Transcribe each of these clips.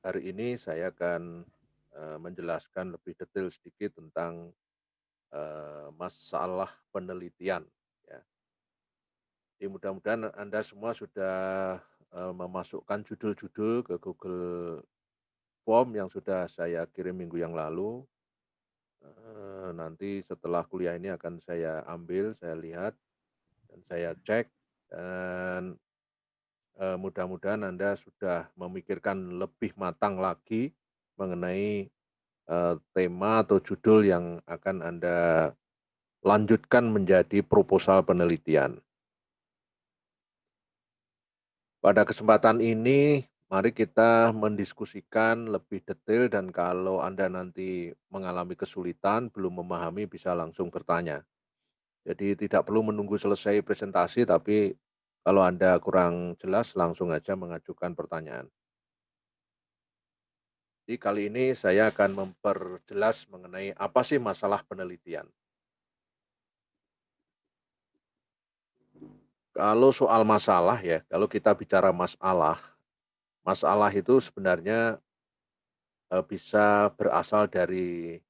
hari ini saya akan menjelaskan lebih detail sedikit tentang masalah penelitian. Ya. Jadi mudah-mudahan Anda semua sudah memasukkan judul-judul ke Google Form yang sudah saya kirim minggu yang lalu. Nanti setelah kuliah ini akan saya ambil, saya lihat, dan saya cek, dan mudah-mudahan Anda sudah memikirkan lebih matang lagi mengenai tema atau judul yang akan Anda lanjutkan menjadi proposal penelitian. Pada kesempatan ini, mari kita mendiskusikan lebih detail dan kalau Anda nanti mengalami kesulitan, belum memahami bisa langsung bertanya. Jadi tidak perlu menunggu selesai presentasi, tapi kalau Anda kurang jelas langsung aja mengajukan pertanyaan. Jadi kali ini saya akan memperjelas mengenai apa sih masalah penelitian. Kalau soal masalah ya, kalau kita bicara masalah, masalah itu sebenarnya, bisa berasal dari,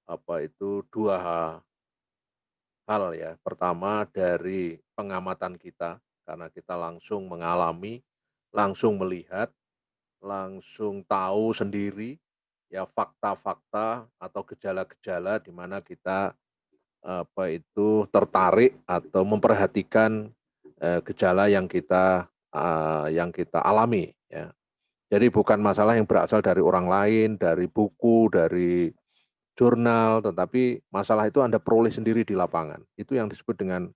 apa itu, 2 hal ya. Pertama dari pengamatan kita, karena kita langsung mengalami, langsung melihat, langsung tahu sendiri, ya fakta-fakta atau gejala-gejala di mana kita, apa itu, tertarik atau memperhatikan, gejala yang kita alami ya. Jadi bukan masalah yang berasal dari orang lain, dari buku, dari jurnal, tetapi masalah itu Anda peroleh sendiri di lapangan. Itu yang disebut dengan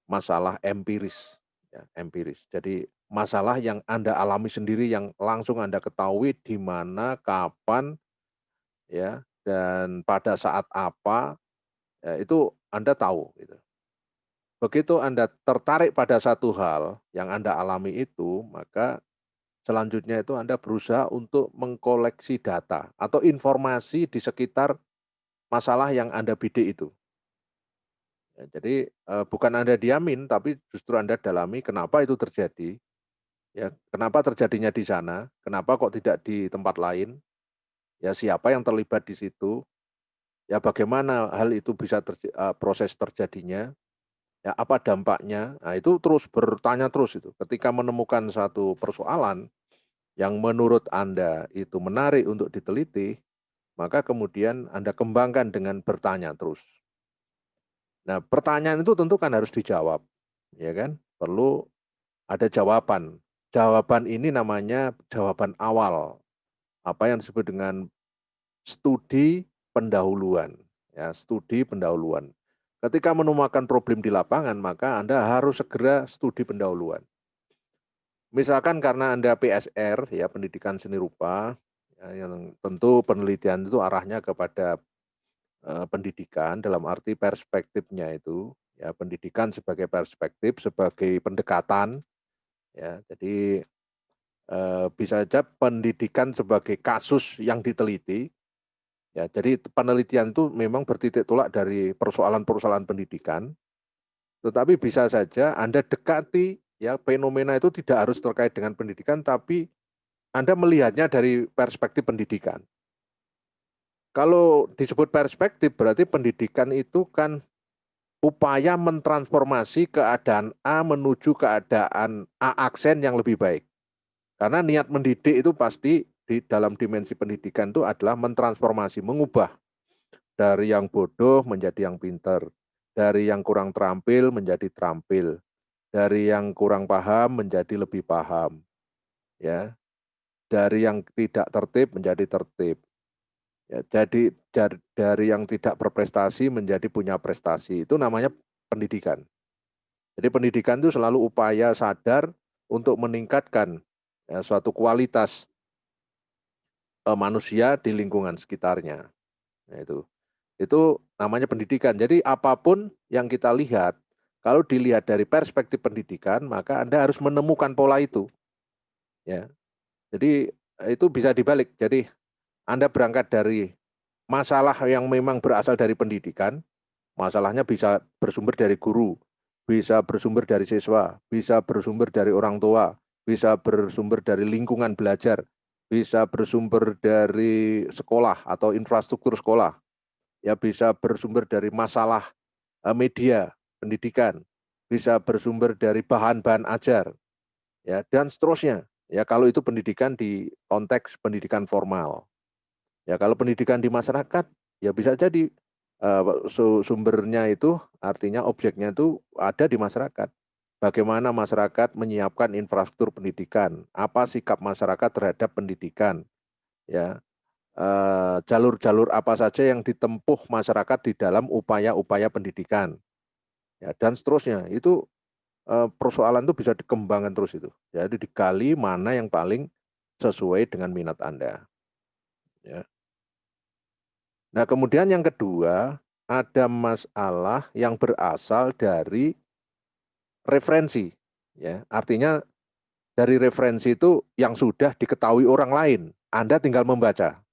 masalah empiris, ya, empiris. Jadi masalah yang Anda alami sendiri, yang langsung Anda ketahui di mana, kapan, ya, dan pada saat apa, ya, itu Anda tahu, gitu. Begitu Anda tertarik pada satu hal yang Anda alami itu, maka selanjutnya itu Anda berusaha untuk mengkoleksi data atau informasi di sekitar masalah yang Anda bidik itu. Ya, jadi, bukan Anda diamin, tapi justru Anda dalami kenapa itu terjadi, ya, kenapa terjadinya di sana, kenapa kok tidak di tempat lain, ya siapa yang terlibat di situ, ya bagaimana hal itu bisa proses terjadinya, ya apa dampaknya. Nah itu terus bertanya terus itu. Ketika menemukan satu persoalan yang menurut Anda itu menarik untuk diteliti, maka kemudian Anda kembangkan dengan bertanya terus. Nah, pertanyaan itu tentu kan harus dijawab, ya kan? Perlu ada jawaban. Jawaban ini namanya jawaban awal, apa yang disebut dengan studi pendahuluan, ya, studi pendahuluan. Ketika menemukan problem di lapangan, maka Anda harus segera studi pendahuluan. Misalkan karena Anda PSR, ya, pendidikan seni rupa, ya, yang tentu penelitian itu arahnya kepada pendidikan dalam arti perspektifnya itu, ya pendidikan sebagai perspektif, sebagai pendekatan, ya. Jadi, bisa saja pendidikan sebagai kasus yang diteliti, ya. Jadi penelitian itu memang bertitik tolak dari persoalan-persoalan pendidikan, tetapi bisa saja Anda dekati, ya, fenomena itu tidak harus terkait dengan pendidikan, tapi Anda melihatnya dari perspektif pendidikan. Kalau disebut perspektif berarti pendidikan itu kan upaya mentransformasi keadaan A menuju keadaan A aksen yang lebih baik. Karena niat mendidik itu pasti di dalam dimensi pendidikan itu adalah mentransformasi, mengubah dari yang bodoh menjadi yang pintar, dari yang kurang terampil menjadi terampil, dari yang kurang paham menjadi lebih paham, ya, dari yang tidak tertib menjadi tertib. Ya, jadi dari yang tidak berprestasi menjadi punya prestasi. Itu namanya pendidikan. Jadi pendidikan itu selalu upaya sadar untuk meningkatkan, ya, suatu kualitas manusia di lingkungan sekitarnya. Nah, itu namanya pendidikan. Jadi apapun yang kita lihat, kalau dilihat dari perspektif pendidikan, maka Anda harus menemukan pola itu. Ya, jadi itu bisa dibalik. Jadi Anda berangkat dari masalah yang memang berasal dari pendidikan, masalahnya bisa bersumber dari guru, bisa bersumber dari siswa, bisa bersumber dari orang tua, bisa bersumber dari lingkungan belajar. bisa bersumber dari sekolah atau infrastruktur sekolah, ya bisa bersumber dari masalah media pendidikan, bisa bersumber dari bahan-bahan ajar, ya dan seterusnya. Ya kalau itu pendidikan di konteks pendidikan formal. Ya kalau pendidikan di masyarakat, ya bisa jadi sumbernya itu artinya objeknya itu ada di masyarakat. Bagaimana masyarakat menyiapkan infrastruktur pendidikan, apa sikap masyarakat terhadap pendidikan, ya jalur-jalur apa saja yang ditempuh masyarakat di dalam upaya-upaya pendidikan, ya dan seterusnya. Itu persoalan itu bisa dikembangkan terus itu. Jadi digali mana yang paling sesuai dengan minat Anda. Ya. Nah, kemudian yang kedua, ada masalah yang berasal dari referensi. Ya, artinya dari referensi itu yang sudah diketahui orang lain, Anda tinggal membaca.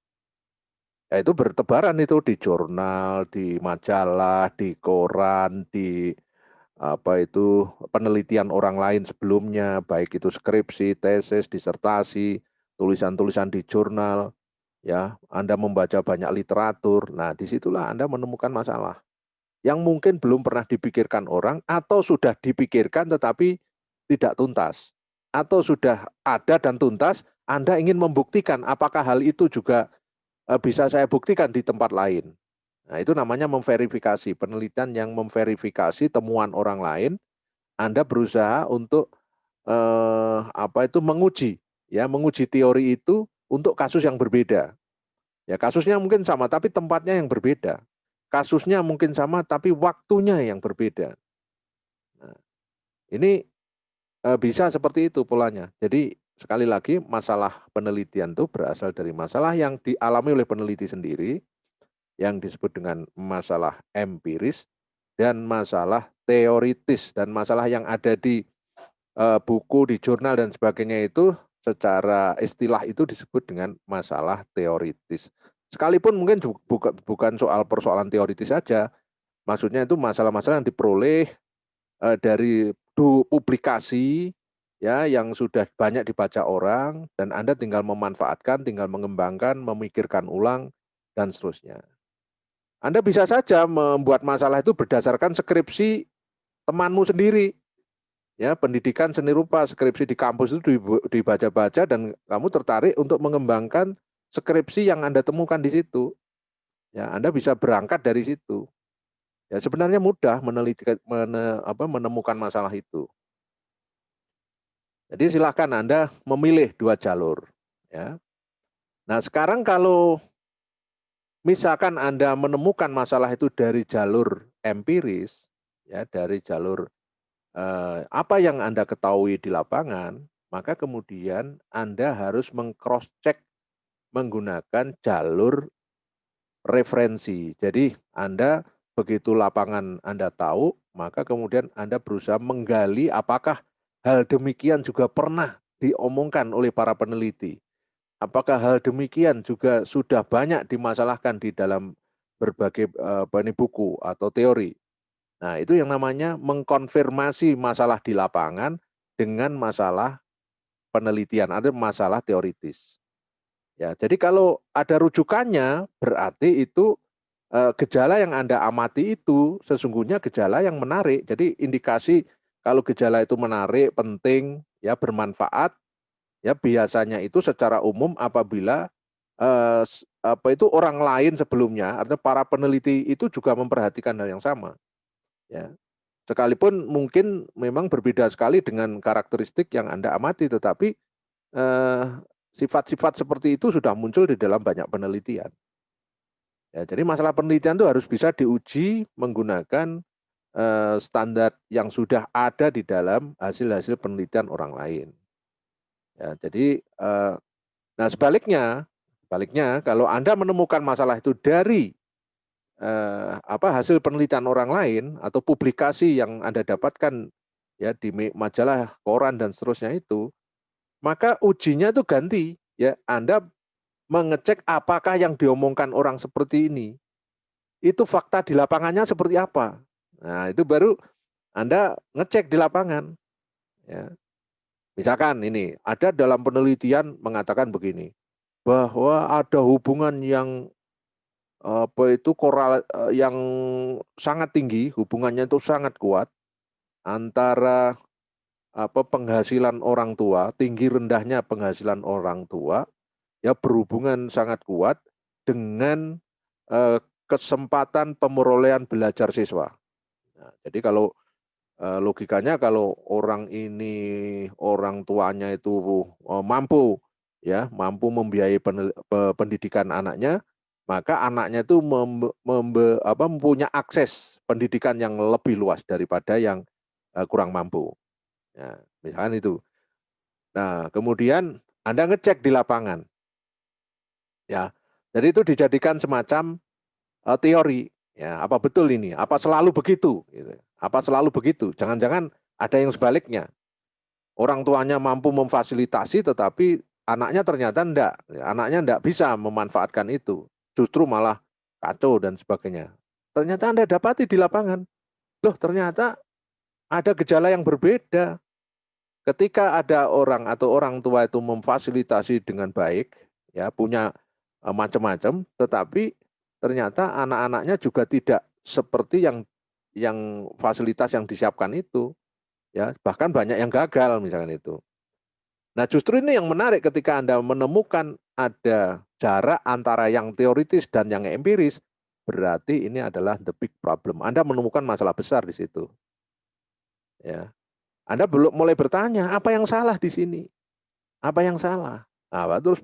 Ya, itu bertebaran itu di jurnal, di majalah, di koran, di apa itu penelitian orang lain sebelumnya, baik itu skripsi, tesis, disertasi, tulisan-tulisan di jurnal, ya, Anda membaca banyak literatur. Nah, disitulah Anda menemukan masalah yang mungkin belum pernah dipikirkan orang atau sudah dipikirkan tetapi tidak tuntas. Atau sudah ada dan tuntas, Anda ingin membuktikan apakah hal itu juga bisa saya buktikan di tempat lain. Nah, itu namanya memverifikasi, penelitian yang memverifikasi temuan orang lain. Anda berusaha untuk apa itu menguji, ya, menguji teori itu untuk kasus yang berbeda. Ya, kasusnya mungkin sama tapi tempatnya yang berbeda. Kasusnya mungkin sama tapi waktunya yang berbeda. Nah, ini bisa seperti itu polanya. Jadi sekali lagi masalah penelitian itu berasal dari masalah yang dialami oleh peneliti sendiri yang disebut dengan masalah empiris dan masalah teoritis, dan masalah yang ada di buku, di jurnal dan sebagainya itu secara istilah itu disebut dengan masalah teoritis. Sekalipun mungkin bukan soal persoalan teoritis saja, maksudnya itu masalah-masalah yang diperoleh dari publikasi, ya, yang sudah banyak dibaca orang dan Anda tinggal memanfaatkan, tinggal mengembangkan, memikirkan ulang dan seterusnya. Anda bisa saja membuat masalah itu berdasarkan skripsi temanmu sendiri. Ya, pendidikan seni rupa, skripsi di kampus itu dibaca-baca dan kamu tertarik untuk mengembangkan skripsi yang Anda temukan di situ. Ya, Anda bisa berangkat dari situ. Ya, sebenarnya mudah menemukan masalah itu. Jadi silakan Anda memilih dua jalur. Ya. Nah, sekarang kalau misalkan Anda menemukan masalah itu dari jalur empiris, ya, dari jalur apa yang Anda ketahui di lapangan, maka kemudian Anda harus meng-cross check menggunakan jalur referensi. Jadi Anda begitu lapangan Anda tahu, maka kemudian Anda berusaha menggali apakah hal demikian juga pernah diomongkan oleh para peneliti. Apakah hal demikian juga sudah banyak dimasalahkan di dalam berbagai buku atau teori. Nah, itu yang namanya mengkonfirmasi masalah di lapangan dengan masalah penelitian, ada masalah teoritis. Ya, jadi kalau ada rujukannya, berarti itu gejala yang Anda amati itu sesungguhnya gejala yang menarik. Jadi indikasi kalau gejala itu menarik, penting, ya bermanfaat, ya biasanya itu secara umum apabila apa itu orang lain sebelumnya, artinya para peneliti itu juga memperhatikan hal yang sama. Ya, sekalipun mungkin memang berbeda sekali dengan karakteristik yang Anda amati, tetapi sifat-sifat seperti itu sudah muncul di dalam banyak penelitian. Ya, jadi masalah penelitian itu harus bisa diuji menggunakan standar yang sudah ada di dalam hasil-hasil penelitian orang lain. Ya, jadi nah sebaliknya kalau Anda menemukan masalah itu dari hasil penelitian orang lain atau publikasi yang Anda dapatkan ya di majalah, koran dan seterusnya itu, maka ujinya itu ganti, ya. Anda mengecek apakah yang diomongkan orang seperti ini itu fakta di lapangannya seperti apa. Nah, itu baru Anda ngecek di lapangan, ya. Misalkan ini ada dalam penelitian mengatakan begini. bahwa ada hubungan yang yang sangat tinggi, hubungannya itu sangat kuat antara penghasilan orang tua, tinggi rendahnya penghasilan orang tua, ya berhubungan sangat kuat dengan kesempatan pemerolehan belajar siswa. Nah, jadi kalau logikanya kalau orang tuanya itu mampu ya, mampu membiayai pendidikan anaknya, maka anaknya itu mempunyai akses pendidikan yang lebih luas daripada yang kurang mampu. Ya, misalkan itu. Nah, kemudian Anda ngecek di lapangan, ya. Jadi itu dijadikan semacam teori, ya. Apa betul ini? Apa selalu begitu? Gitu. Apa selalu begitu? Jangan-jangan ada yang sebaliknya. Orang tuanya mampu memfasilitasi, tetapi anaknya ternyata enggak. Anaknya enggak bisa memanfaatkan itu. Justru malah kacau dan sebagainya. Ternyata Anda dapati di lapangan. Loh, ternyata ada gejala yang berbeda. Ketika ada orang atau orang tua itu memfasilitasi dengan baik, ya punya macam-macam, tetapi ternyata anak-anaknya juga tidak seperti yang fasilitas yang disiapkan itu, ya bahkan banyak yang gagal misalkan itu. Nah justru ini yang menarik ketika Anda menemukan ada jarak antara yang teoritis dan yang empiris, berarti ini adalah the big problem. Anda menemukan masalah besar di situ. Ya, Anda belum mulai bertanya apa yang salah di sini. Apa yang salah? Nah, terus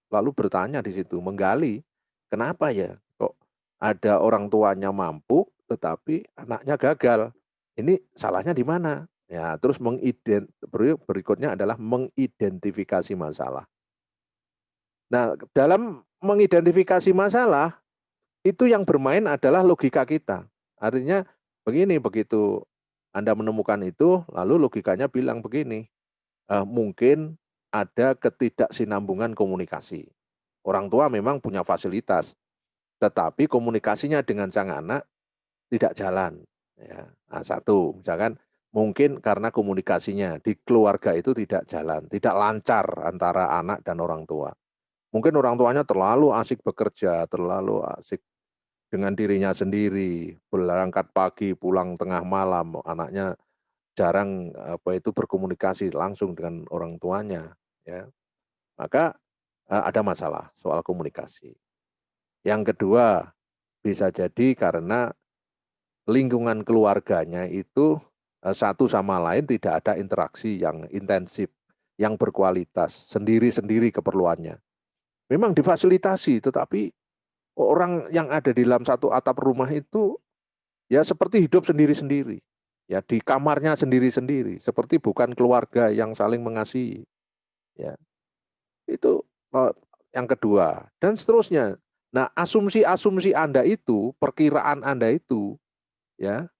lalu bertanya di situ, menggali, kenapa ya kok ada orang tuanya mampu, tetapi anaknya gagal. Ini salahnya di mana? Ya, terus berikutnya adalah mengidentifikasi masalah. Nah, dalam mengidentifikasi masalah, itu yang bermain adalah logika kita. Artinya begini, begitu Anda menemukan itu, lalu logikanya bilang begini, mungkin ada ketidaksinambungan komunikasi. Orang tua memang punya fasilitas, tetapi komunikasinya dengan sang anak tidak jalan. Ya. Nah, satu, misalkan mungkin karena komunikasinya di keluarga itu tidak jalan, tidak lancar antara anak dan orang tua. Mungkin orang tuanya terlalu asik bekerja, terlalu asik dengan dirinya sendiri, berangkat pagi, pulang tengah malam, anaknya jarang berkomunikasi langsung dengan orang tuanya, ya. Maka ada masalah soal komunikasi. Yang kedua, bisa jadi karena lingkungan keluarganya itu satu sama lain tidak ada interaksi yang intensif, yang berkualitas, sendiri-sendiri keperluannya. Memang difasilitasi, tetapi orang yang ada di dalam satu atap rumah itu ya seperti hidup sendiri-sendiri. Ya di kamarnya sendiri-sendiri, seperti bukan keluarga yang saling mengasihi. Ya, itu yang kedua dan seterusnya. Nah, asumsi-asumsi Anda itu, perkiraan Anda itu, ya,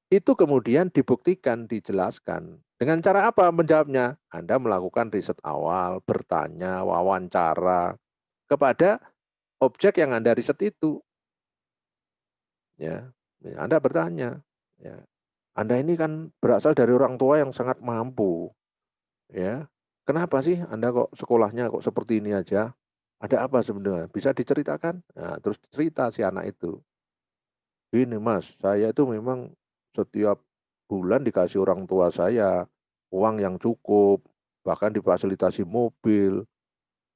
itu kemudian dibuktikan, dijelaskan. Dengan cara apa menjawabnya? Anda melakukan riset awal, bertanya, wawancara kepada objek yang Anda riset itu. Ya, Anda bertanya, ya, Anda ini kan berasal dari orang tua yang sangat mampu, ya. Kenapa sih Anda kok sekolahnya kok seperti ini aja? Ada apa sebenarnya? Bisa diceritakan? Nah, terus cerita si anak itu. Ini Mas, saya itu memang setiap bulan dikasih orang tua saya uang yang cukup, bahkan difasilitasi mobil,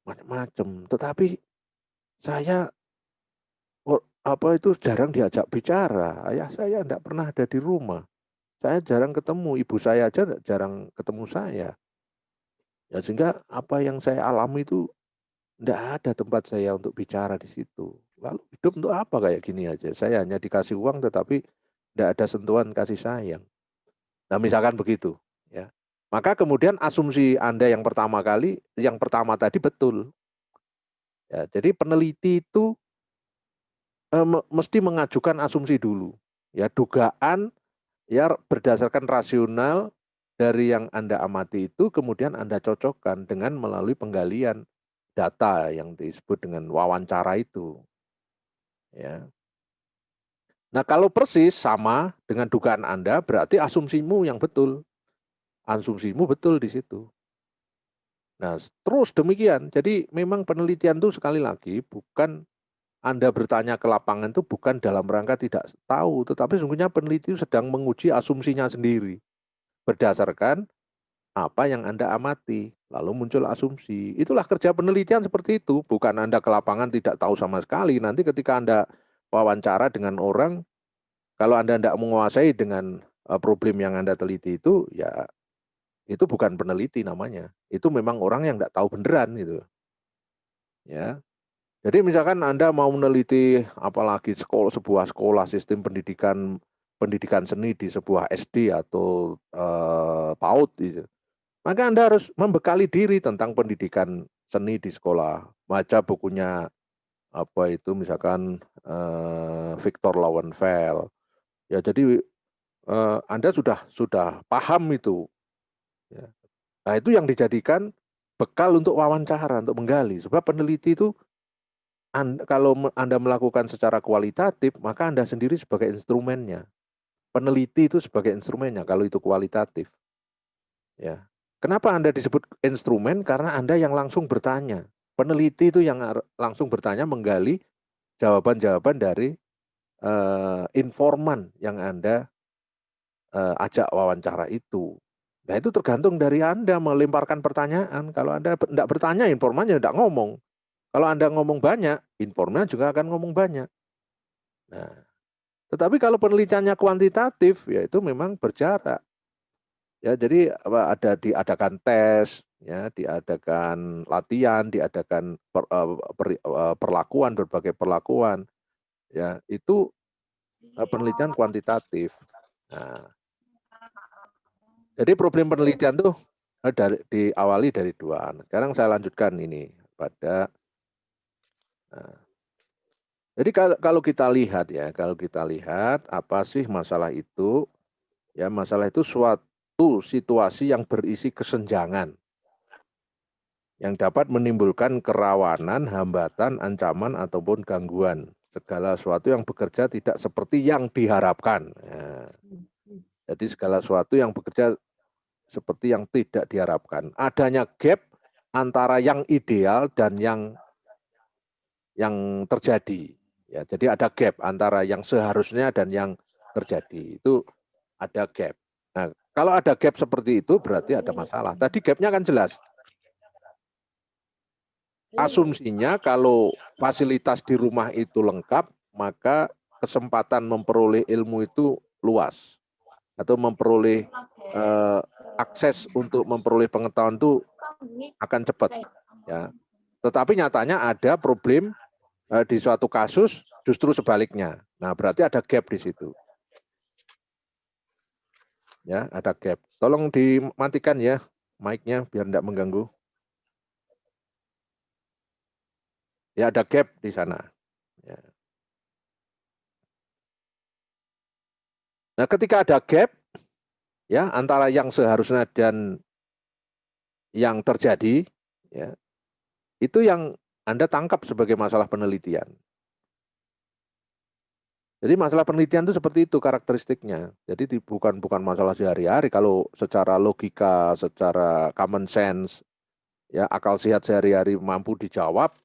macam-macam. Tetapi saya itu jarang diajak bicara. Ayah saya tidak pernah ada di rumah. Saya jarang ketemu, ibu saya aja jarang ketemu saya. Ya sehingga apa yang saya alami itu tidak ada tempat saya untuk bicara di situ. Lalu hidup untuk apa kayak gini aja? Saya hanya dikasih uang tetapi tidak ada sentuhan kasih sayang. Nah, misalkan begitu, ya. Maka kemudian asumsi Anda yang pertama tadi betul. Ya, jadi peneliti itu mesti mengajukan asumsi dulu. Ya, dugaan ya berdasarkan rasional dari yang Anda amati itu kemudian Anda cocokkan dengan melalui penggalian data yang disebut dengan wawancara itu, ya. Nah, kalau persis sama dengan dugaan Anda, berarti asumsimu yang betul. Asumsimu betul di situ. Nah, terus demikian. Jadi memang penelitian itu sekali lagi bukan Anda bertanya ke lapangan itu bukan dalam rangka tidak tahu, tetapi sesungguhnya peneliti sedang menguji asumsinya sendiri berdasarkan apa yang Anda amati, lalu muncul asumsi. Itulah kerja penelitian seperti itu, bukan Anda ke lapangan tidak tahu sama sekali. Nanti ketika Anda wawancara dengan orang, kalau Anda tidak menguasai dengan problem yang Anda teliti itu, ya itu bukan peneliti namanya. Itu memang orang yang tidak tahu beneran gitu. Ya. Jadi misalkan Anda mau meneliti apalagi sebuah sekolah sistem pendidikan seni di sebuah SD atau PAUD gitu. Maka Anda harus membekali diri tentang pendidikan seni di sekolah. Baca bukunya apa itu misalkan Victor Lowenfeld. Ya jadi Anda sudah paham itu. Ya. Nah itu yang dijadikan bekal untuk wawancara, untuk menggali. Sebab peneliti itu kalau Anda melakukan secara kualitatif, maka Anda sendiri sebagai instrumennya. Peneliti itu sebagai instrumennya kalau itu kualitatif. Ya. Kenapa Anda disebut instrumen? Karena Anda yang langsung bertanya. Peneliti itu yang langsung bertanya, menggali jawaban-jawaban dari informan yang Anda ajak wawancara itu. Nah itu tergantung dari Anda melemparkan pertanyaan. Kalau Anda tidak bertanya, informannya tidak ngomong. Kalau Anda ngomong banyak, informannya juga akan ngomong banyak. Nah, tetapi kalau penelitiannya kuantitatif, ya itu memang berjarak. Ya, jadi diadakan tes, ya, diadakan latihan, diadakan perlakuan, berbagai perlakuan, ya itu penelitian kuantitatif. Nah, jadi problem penelitian tuh diawali dari dua. Sekarang saya lanjutkan ini pada. Nah, jadi kalau kita lihat ya, kalau kita lihat apa sih masalah itu? Ya, masalah itu suatu situasi yang berisi kesenjangan yang dapat menimbulkan kerawanan, hambatan, ancaman, ataupun gangguan. Segala sesuatu yang bekerja tidak seperti yang diharapkan. Ya. Jadi segala sesuatu yang bekerja seperti yang tidak diharapkan. Adanya gap antara yang ideal dan yang terjadi. Ya, jadi ada gap antara yang seharusnya dan yang terjadi. Itu ada gap. Nah, kalau ada gap seperti itu berarti ada masalah. Tadi gapnya kan jelas. Asumsinya kalau fasilitas di rumah itu lengkap, maka kesempatan memperoleh ilmu itu luas. Atau memperoleh akses untuk memperoleh pengetahuan itu akan cepat. Ya. Tetapi nyatanya ada problem di suatu kasus justru sebaliknya. Nah, berarti ada gap di situ. Ya, ada gap. Tolong dimatikan ya mic-nya biar tidak mengganggu. Ya, ada gap di sana. Ya. Nah, ketika ada gap ya antara yang seharusnya dan yang terjadi, ya, itu yang Anda tangkap sebagai masalah penelitian. Jadi masalah penelitian itu seperti itu karakteristiknya. Jadi bukan masalah sehari-hari. Kalau secara logika, secara common sense, ya akal sehat sehari-hari mampu dijawab,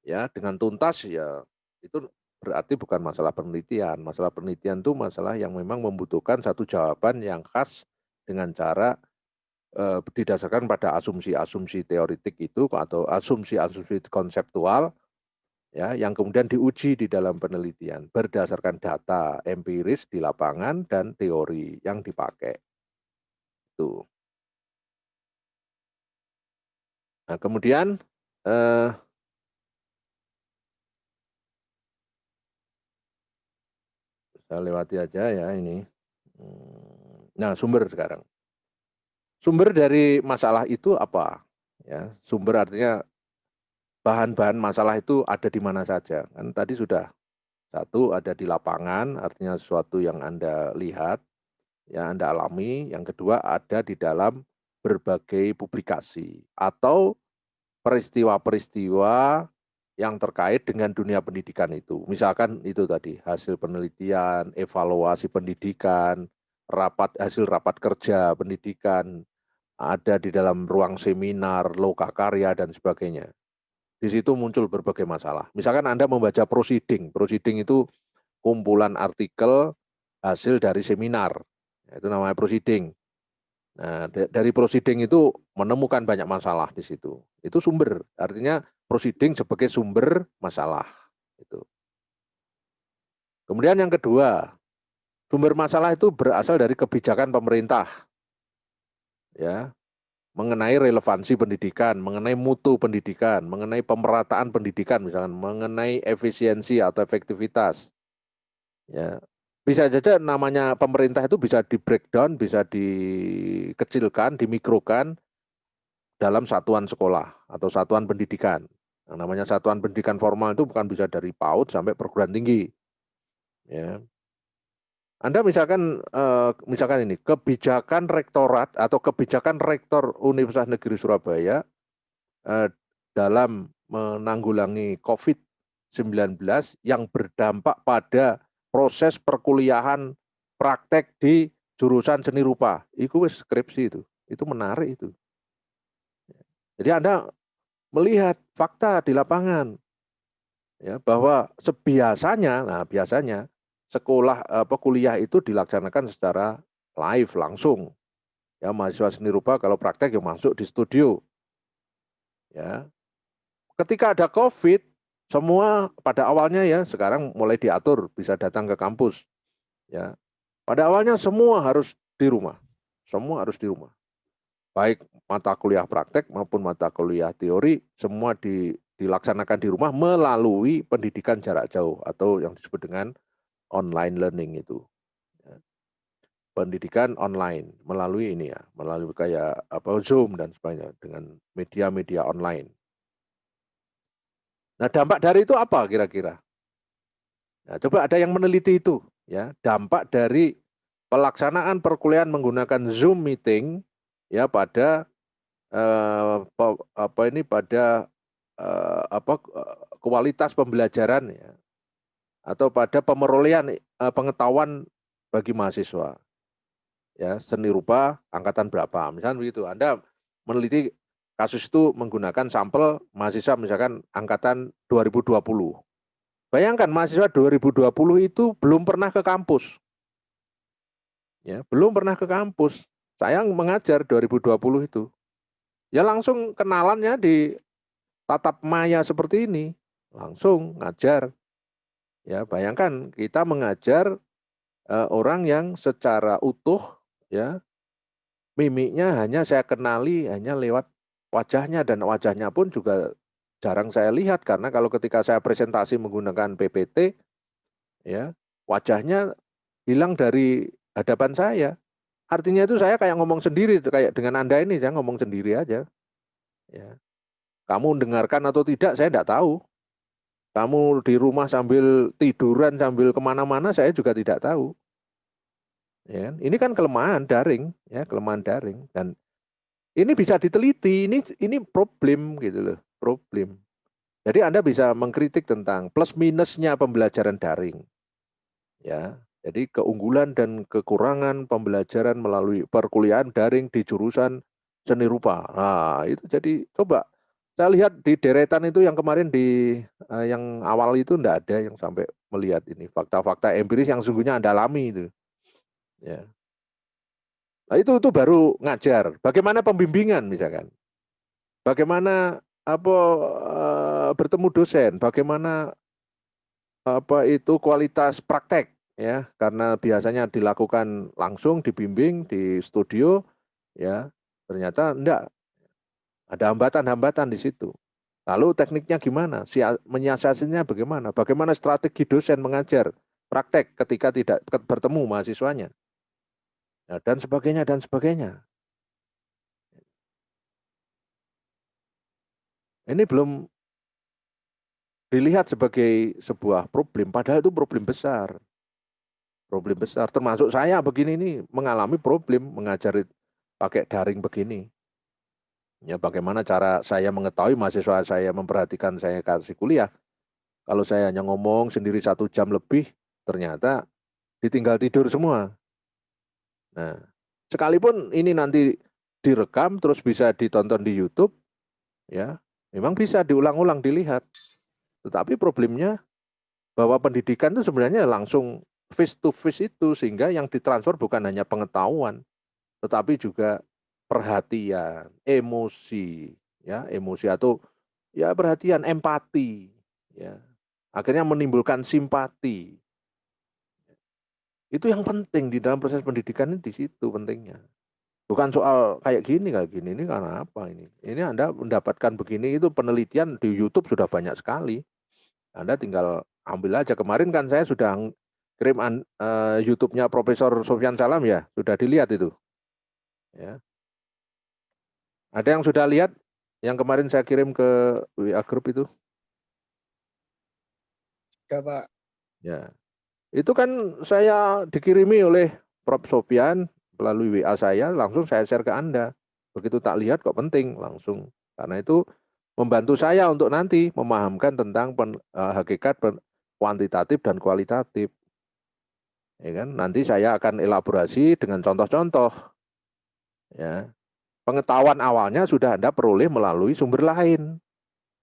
ya dengan tuntas, ya itu berarti bukan masalah penelitian. Masalah penelitian itu masalah yang memang membutuhkan satu jawaban yang khas dengan cara didasarkan pada asumsi-asumsi teoritik itu atau asumsi-asumsi konseptual ya yang kemudian diuji di dalam penelitian berdasarkan data empiris di lapangan dan teori yang dipakai. Itu. Nah, kemudian saya lewati aja ya ini. Nah, sumber sekarang. Sumber dari masalah itu apa? Ya, sumber artinya bahan-bahan masalah itu ada di mana saja. Kan tadi sudah satu ada di lapangan, artinya sesuatu yang Anda lihat, yang Anda alami. Yang kedua ada di dalam berbagai publikasi atau peristiwa-peristiwa yang terkait dengan dunia pendidikan itu. Misalkan itu tadi hasil penelitian, evaluasi pendidikan, hasil rapat kerja pendidikan, ada di dalam ruang seminar, lokakarya, dan sebagainya. Di situ muncul berbagai masalah. Misalkan Anda membaca proceeding, proceeding itu kumpulan artikel hasil dari seminar, itu namanya proceeding. Nah, dari proceeding itu menemukan banyak masalah di situ. Itu sumber, artinya proceeding sebagai sumber masalah. Itu. Kemudian yang kedua, sumber masalah itu berasal dari kebijakan pemerintah, ya, mengenai relevansi pendidikan, mengenai mutu pendidikan, mengenai pemerataan pendidikan, misalkan mengenai efisiensi atau efektivitas. Ya, bisa saja namanya pemerintah itu bisa di breakdown, bisa dikecilkan, dimikrokan dalam satuan sekolah atau satuan pendidikan. Yang namanya satuan pendidikan formal itu bukan bisa dari PAUD sampai perguruan tinggi. Ya. Anda misalkan ini kebijakan rektorat atau kebijakan rektor Universitas Negeri Surabaya eh, dalam menanggulangi COVID-19 yang berdampak pada proses perkuliahan praktek di jurusan seni rupa. Itu skripsi itu menarik itu. Jadi Anda melihat fakta di lapangan, ya, bahwa biasanya sekolah kuliah itu dilaksanakan secara live langsung. Ya, mahasiswa seni rupa kalau praktek yang masuk di studio. Ya, ketika ada COVID, semua pada awalnya ya sekarang mulai diatur bisa datang ke kampus. Ya, pada awalnya semua harus di rumah, semua harus di rumah. Baik mata kuliah praktek maupun mata kuliah teori semua dilaksanakan di rumah melalui pendidikan jarak jauh atau yang disebut dengan online learning itu. Ya. Pendidikan online melalui ini ya, melalui kayak Zoom dan sebagainya dengan media-media online. Nah, dampak dari itu apa kira-kira? Nah, coba ada yang meneliti itu, ya, dampak dari pelaksanaan perkuliahan menggunakan Zoom meeting ya pada pada kualitas pembelajaran ya atau pada pemerolehan pengetahuan bagi mahasiswa. Ya, seni rupa angkatan berapa? Misalnya begitu. Anda meneliti kasus itu menggunakan sampel mahasiswa misalkan angkatan 2020. Bayangkan mahasiswa 2020 itu belum pernah ke kampus. Ya, belum pernah ke kampus. Saya mengajar 2020 itu. Ya langsung kenalannya di tatap maya seperti ini. Langsung ngajar. Ya, bayangkan kita mengajar orang yang secara utuh ya, mimiknya hanya saya kenali hanya lewat wajahnya dan wajahnya pun juga jarang saya lihat karena kalau ketika saya presentasi menggunakan PPT ya, wajahnya hilang dari hadapan saya. Artinya itu saya kayak ngomong sendiri, kayak dengan Anda ini, saya ngomong sendiri aja. Ya. Kamu dengarkan atau tidak, saya tidak tahu. Kamu di rumah sambil tiduran, sambil kemana-mana, saya juga tidak tahu. Ya. Ini kan kelemahan daring, ya kelemahan daring. Dan ini bisa diteliti, ini problem gitu loh, problem. Jadi Anda bisa mengkritik tentang plus minusnya pembelajaran daring. Ya, jadi keunggulan dan kekurangan pembelajaran melalui perkuliahan daring di jurusan seni rupa. Nah, itu jadi coba saya lihat di deretan itu yang kemarin yang awal itu enggak ada yang sampai melihat ini fakta-fakta empiris yang sungguhnya Anda alami itu. Ya. Nah, itu baru ngajar. Bagaimana pembimbingan misalkan? Bagaimana bertemu dosen? Bagaimana itu kualitas praktek ya karena biasanya dilakukan langsung dibimbing di studio ya ternyata enggak ada hambatan-hambatan di situ. Lalu tekniknya gimana? Menyiasatinya bagaimana? Bagaimana strategi dosen mengajar praktek ketika tidak bertemu mahasiswanya? Ya, dan sebagainya dan sebagainya. Ini belum dilihat sebagai sebuah problem, padahal itu problem besar. Problem besar. Termasuk saya begini nih mengalami problem mengajar pakai daring begini. Ya, bagaimana cara saya mengetahui mahasiswa saya memperhatikan saya kasih kuliah. Kalau saya hanya ngomong sendiri 1 jam lebih, ternyata ditinggal tidur semua. Nah, sekalipun ini nanti direkam terus bisa ditonton di YouTube, ya memang bisa diulang-ulang dilihat. Tetapi problemnya bahwa pendidikan itu sebenarnya langsung face to face itu, sehingga yang ditransfer bukan hanya pengetahuan, tetapi juga perhatian, emosi, ya emosi atau ya perhatian, empati, ya akhirnya menimbulkan simpati. Itu yang penting di dalam proses pendidikan ini, di situ pentingnya. Bukan soal kayak gini ini karena apa ini? Ini Anda mendapatkan begini, itu penelitian di YouTube sudah banyak sekali. Anda tinggal ambil aja. Kemarin kan saya sudah kirim YouTube-nya Profesor Sofyan Salam ya, sudah dilihat itu. Ya. Ada yang sudah lihat yang kemarin saya kirim ke WA Group itu? Enggak, Pak. Ya. Itu kan saya dikirimi oleh Prof. Sofyan melalui WA saya, langsung saya share ke Anda. Begitu tak lihat kok penting, langsung. Karena itu membantu saya untuk nanti memahamkan tentang hakikat kuantitatif dan kualitatif. Ya kan? Nanti saya akan elaborasi dengan contoh-contoh. Ya. Pengetahuan awalnya sudah Anda peroleh melalui sumber lain.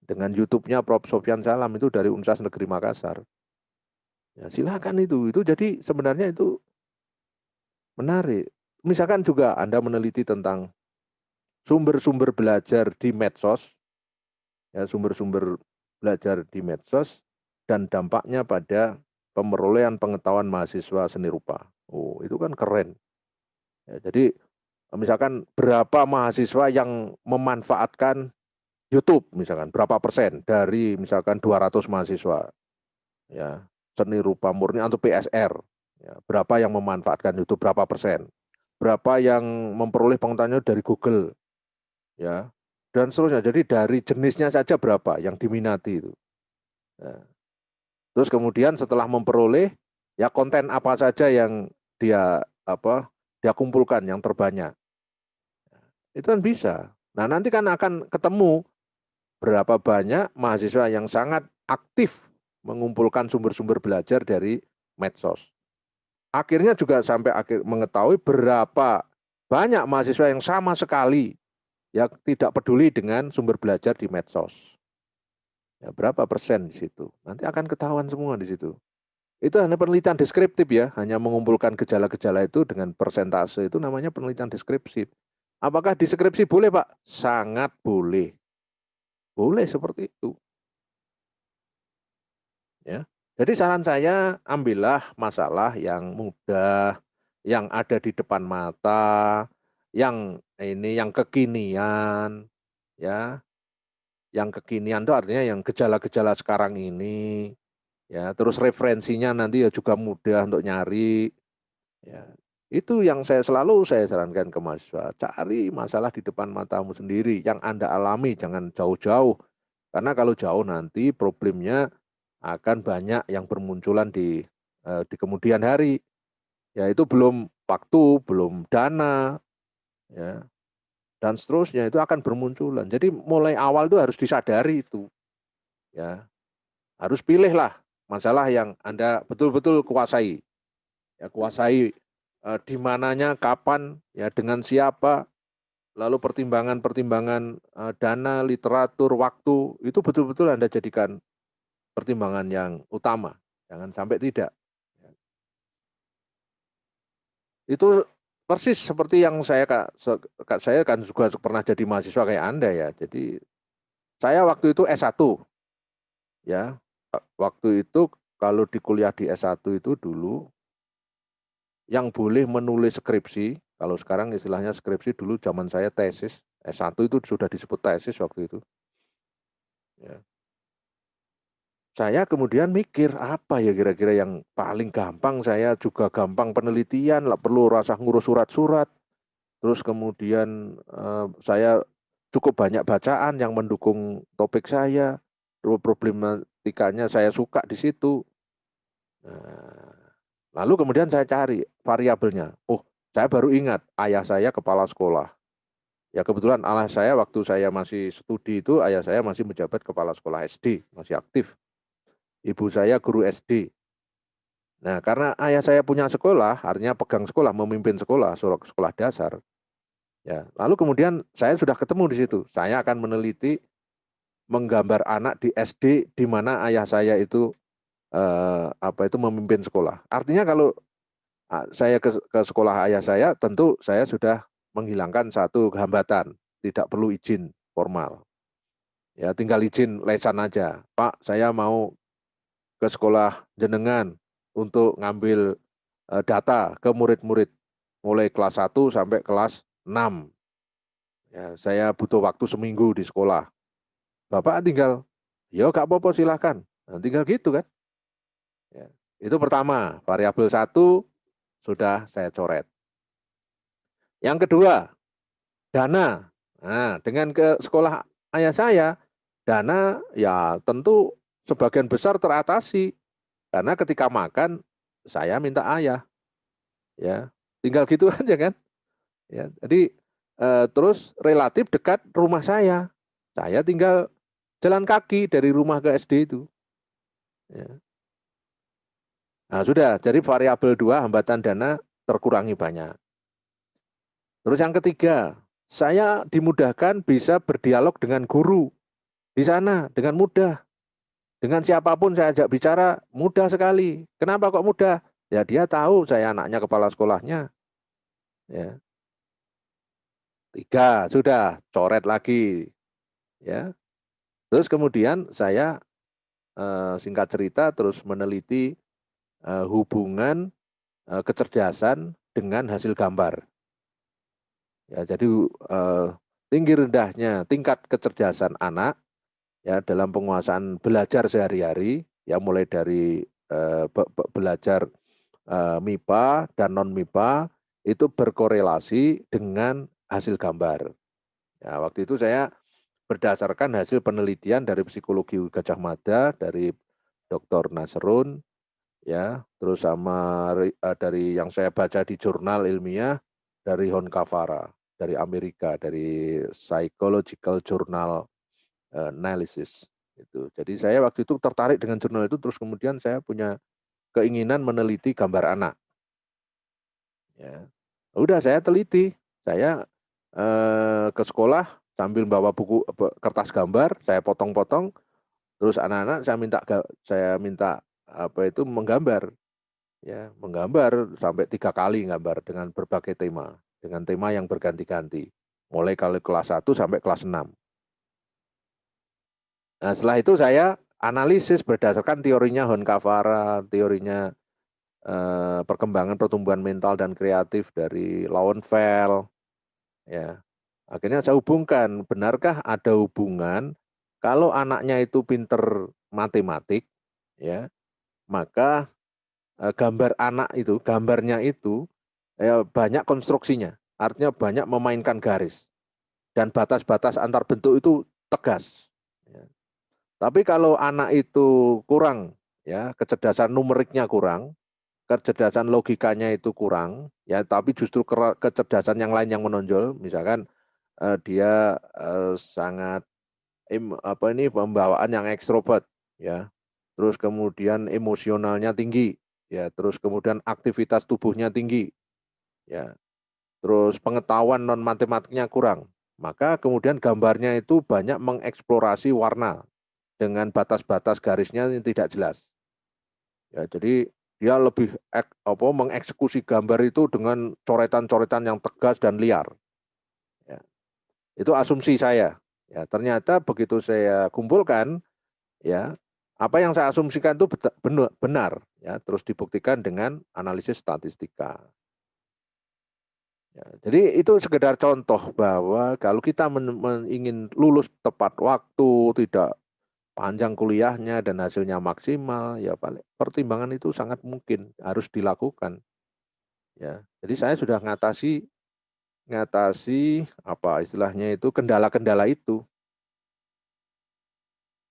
Dengan YouTube-nya Prof. Sofyan Salam itu dari Universitas Negeri Makassar. Ya, silakan itu. Itu jadi sebenarnya itu menarik. Misalkan juga Anda meneliti tentang sumber-sumber belajar di medsos, ya sumber-sumber belajar di medsos dan dampaknya pada pemerolehan pengetahuan mahasiswa seni rupa. Oh, itu kan keren. Ya, jadi misalkan berapa mahasiswa yang memanfaatkan YouTube, misalkan berapa persen dari misalkan 200 mahasiswa, ya seni rupa murni atau PSR, ya, berapa yang memanfaatkan YouTube, berapa persen, berapa yang memperoleh pengetahuannya dari Google, ya, dan seterusnya. Jadi dari jenisnya saja berapa yang diminati itu. Ya. Terus kemudian setelah memperoleh, ya konten apa saja yang dia kumpulkan yang terbanyak. Itu kan bisa. Nah, nanti kan akan ketemu berapa banyak mahasiswa yang sangat aktif mengumpulkan sumber-sumber belajar dari medsos. Akhirnya juga sampai mengetahui berapa banyak mahasiswa yang sama sekali ya tidak peduli dengan sumber belajar di medsos. Ya, berapa persen di situ? Nanti akan ketahuan semua di situ. Itu hanya penelitian deskriptif ya, hanya mengumpulkan gejala-gejala itu dengan persentase, itu namanya penelitian deskriptif. Apakah deskripsi boleh, Pak? Sangat boleh. Boleh seperti itu. Ya. Jadi saran saya, ambillah masalah yang mudah, yang ada di depan mata, yang kekinian, ya. Yang kekinian itu artinya yang gejala-gejala sekarang ini, ya. Terus referensinya nanti ya juga mudah untuk nyari, ya. Itu yang selalu saya sarankan ke mahasiswa, cari masalah di depan matamu sendiri, yang Anda alami, jangan jauh-jauh. Karena kalau jauh nanti problemnya akan banyak yang bermunculan di kemudian hari. Ya itu belum waktu, belum dana, ya dan seterusnya itu akan bermunculan. Jadi mulai awal itu harus disadari itu, ya harus pilihlah masalah yang Anda betul-betul kuasai, ya kuasai di mananya, kapan, ya dengan siapa, lalu pertimbangan-pertimbangan dana, literatur, waktu itu betul-betul Anda jadikan pertimbangan yang utama, jangan sampai tidak. Itu persis seperti yang saya kan juga pernah jadi mahasiswa kayak Anda ya. Jadi saya waktu itu S1 ya. Waktu itu kalau di kuliah di S1 itu dulu yang boleh menulis skripsi, kalau sekarang istilahnya skripsi, dulu zaman saya tesis, S1 itu sudah disebut tesis waktu itu. Ya. Saya kemudian mikir apa ya kira-kira yang paling gampang, saya juga gampang penelitian, lah perlu rasa ngurus surat-surat. Terus kemudian saya cukup banyak bacaan yang mendukung topik saya, problematikanya saya suka di situ. Nah, lalu kemudian saya cari variabelnya. Oh, saya baru ingat ayah saya kepala sekolah. Ya kebetulan ayah saya waktu saya masih studi itu, ayah saya masih menjabat kepala sekolah SD, masih aktif. Ibu saya guru SD. Nah, karena ayah saya punya sekolah, artinya pegang sekolah, memimpin sekolah, sekolah dasar. Ya, lalu kemudian saya sudah ketemu di situ. Saya akan meneliti menggambar anak di SD di mana ayah saya itu memimpin sekolah. Artinya kalau saya ke sekolah ayah saya, tentu saya sudah menghilangkan satu hambatan, tidak perlu izin formal. Ya, tinggal izin lesan aja. Pak, saya mau ke sekolah jenengan untuk ngambil data ke murid-murid mulai kelas 1 sampai kelas 6. Ya, saya butuh waktu seminggu di sekolah. Bapak tinggal, ya gak apa-apa silahkan. Nah, tinggal gitu kan. Ya. Itu pertama, variabel satu sudah saya coret. Yang kedua, dana. Nah, dengan ke sekolah ayah saya, dana ya tentu sebagian besar teratasi. Karena ketika makan, saya minta ayah. Ya, tinggal gitu aja kan. Ya, jadi terus relatif dekat rumah saya. Saya tinggal jalan kaki dari rumah ke SD itu. Ya. Nah, sudah, jadi variabel dua hambatan dana terkurangi banyak. Terus yang ketiga, saya dimudahkan bisa berdialog dengan guru di sana dengan mudah. Dengan siapapun saya ajak bicara mudah sekali. Kenapa kok mudah? Ya dia tahu saya anaknya kepala sekolahnya. Ya. Tiga, sudah, coret lagi. Ya. Terus kemudian saya singkat cerita terus meneliti hubungan kecerdasan dengan hasil gambar. Ya, jadi tinggi rendahnya tingkat kecerdasan anak ya dalam penguasaan belajar sehari-hari ya mulai dari belajar MIPA dan non MIPA itu berkorelasi dengan hasil gambar. Ya, waktu itu saya berdasarkan hasil penelitian dari psikologi Gajah Mada dari Dr. Nasrun ya, terus sama dari yang saya baca di jurnal ilmiah dari Honkavara dari Amerika dari Psychological Journal Analysis itu. Jadi saya waktu itu tertarik dengan jurnal itu terus kemudian saya punya keinginan meneliti gambar anak. Ya. Udah saya teliti, saya ke sekolah sambil bawa buku kertas gambar, saya potong-potong, terus anak-anak saya minta menggambar, ya menggambar sampai 3 kali gambar dengan berbagai dengan tema yang berganti-ganti, mulai kali kelas 1 sampai kelas 6. Nah setelah itu saya analisis berdasarkan teorinya Honkavara, teorinya perkembangan pertumbuhan mental dan kreatif dari Lowenfeld, ya. Akhirnya saya hubungkan, benarkah ada hubungan kalau anaknya itu pinter matematik, ya, maka gambar anak itu, gambarnya itu ya, banyak konstruksinya, artinya banyak memainkan garis dan batas-batas antar bentuk itu tegas. Ya. Tapi kalau anak itu kurang, ya, kecerdasan numeriknya kurang, kecerdasan logikanya itu kurang, ya, tapi justru kecerdasan yang lain yang menonjol, misalkan dia sangat pembawaan yang ekstrovert ya. Terus kemudian emosionalnya tinggi ya, terus kemudian aktivitas tubuhnya tinggi ya. Terus pengetahuan non matematiknya kurang. Maka kemudian gambarnya itu banyak mengeksplorasi warna dengan batas-batas garisnya yang tidak jelas. Ya, jadi dia lebih mengeksekusi gambar itu dengan coretan-coretan yang tegas dan liar. Ya. Itu asumsi saya. Ya, ternyata begitu saya kumpulkan, ya apa yang saya asumsikan itu benar, ya terus dibuktikan dengan analisis statistika. Ya, jadi itu sekedar contoh bahwa kalau kita ingin lulus tepat waktu, tidak panjang kuliahnya dan hasilnya maksimal, ya paling pertimbangan itu sangat mungkin harus dilakukan. Ya, jadi saya sudah ngatasi ngatasi apa istilahnya itu kendala-kendala itu.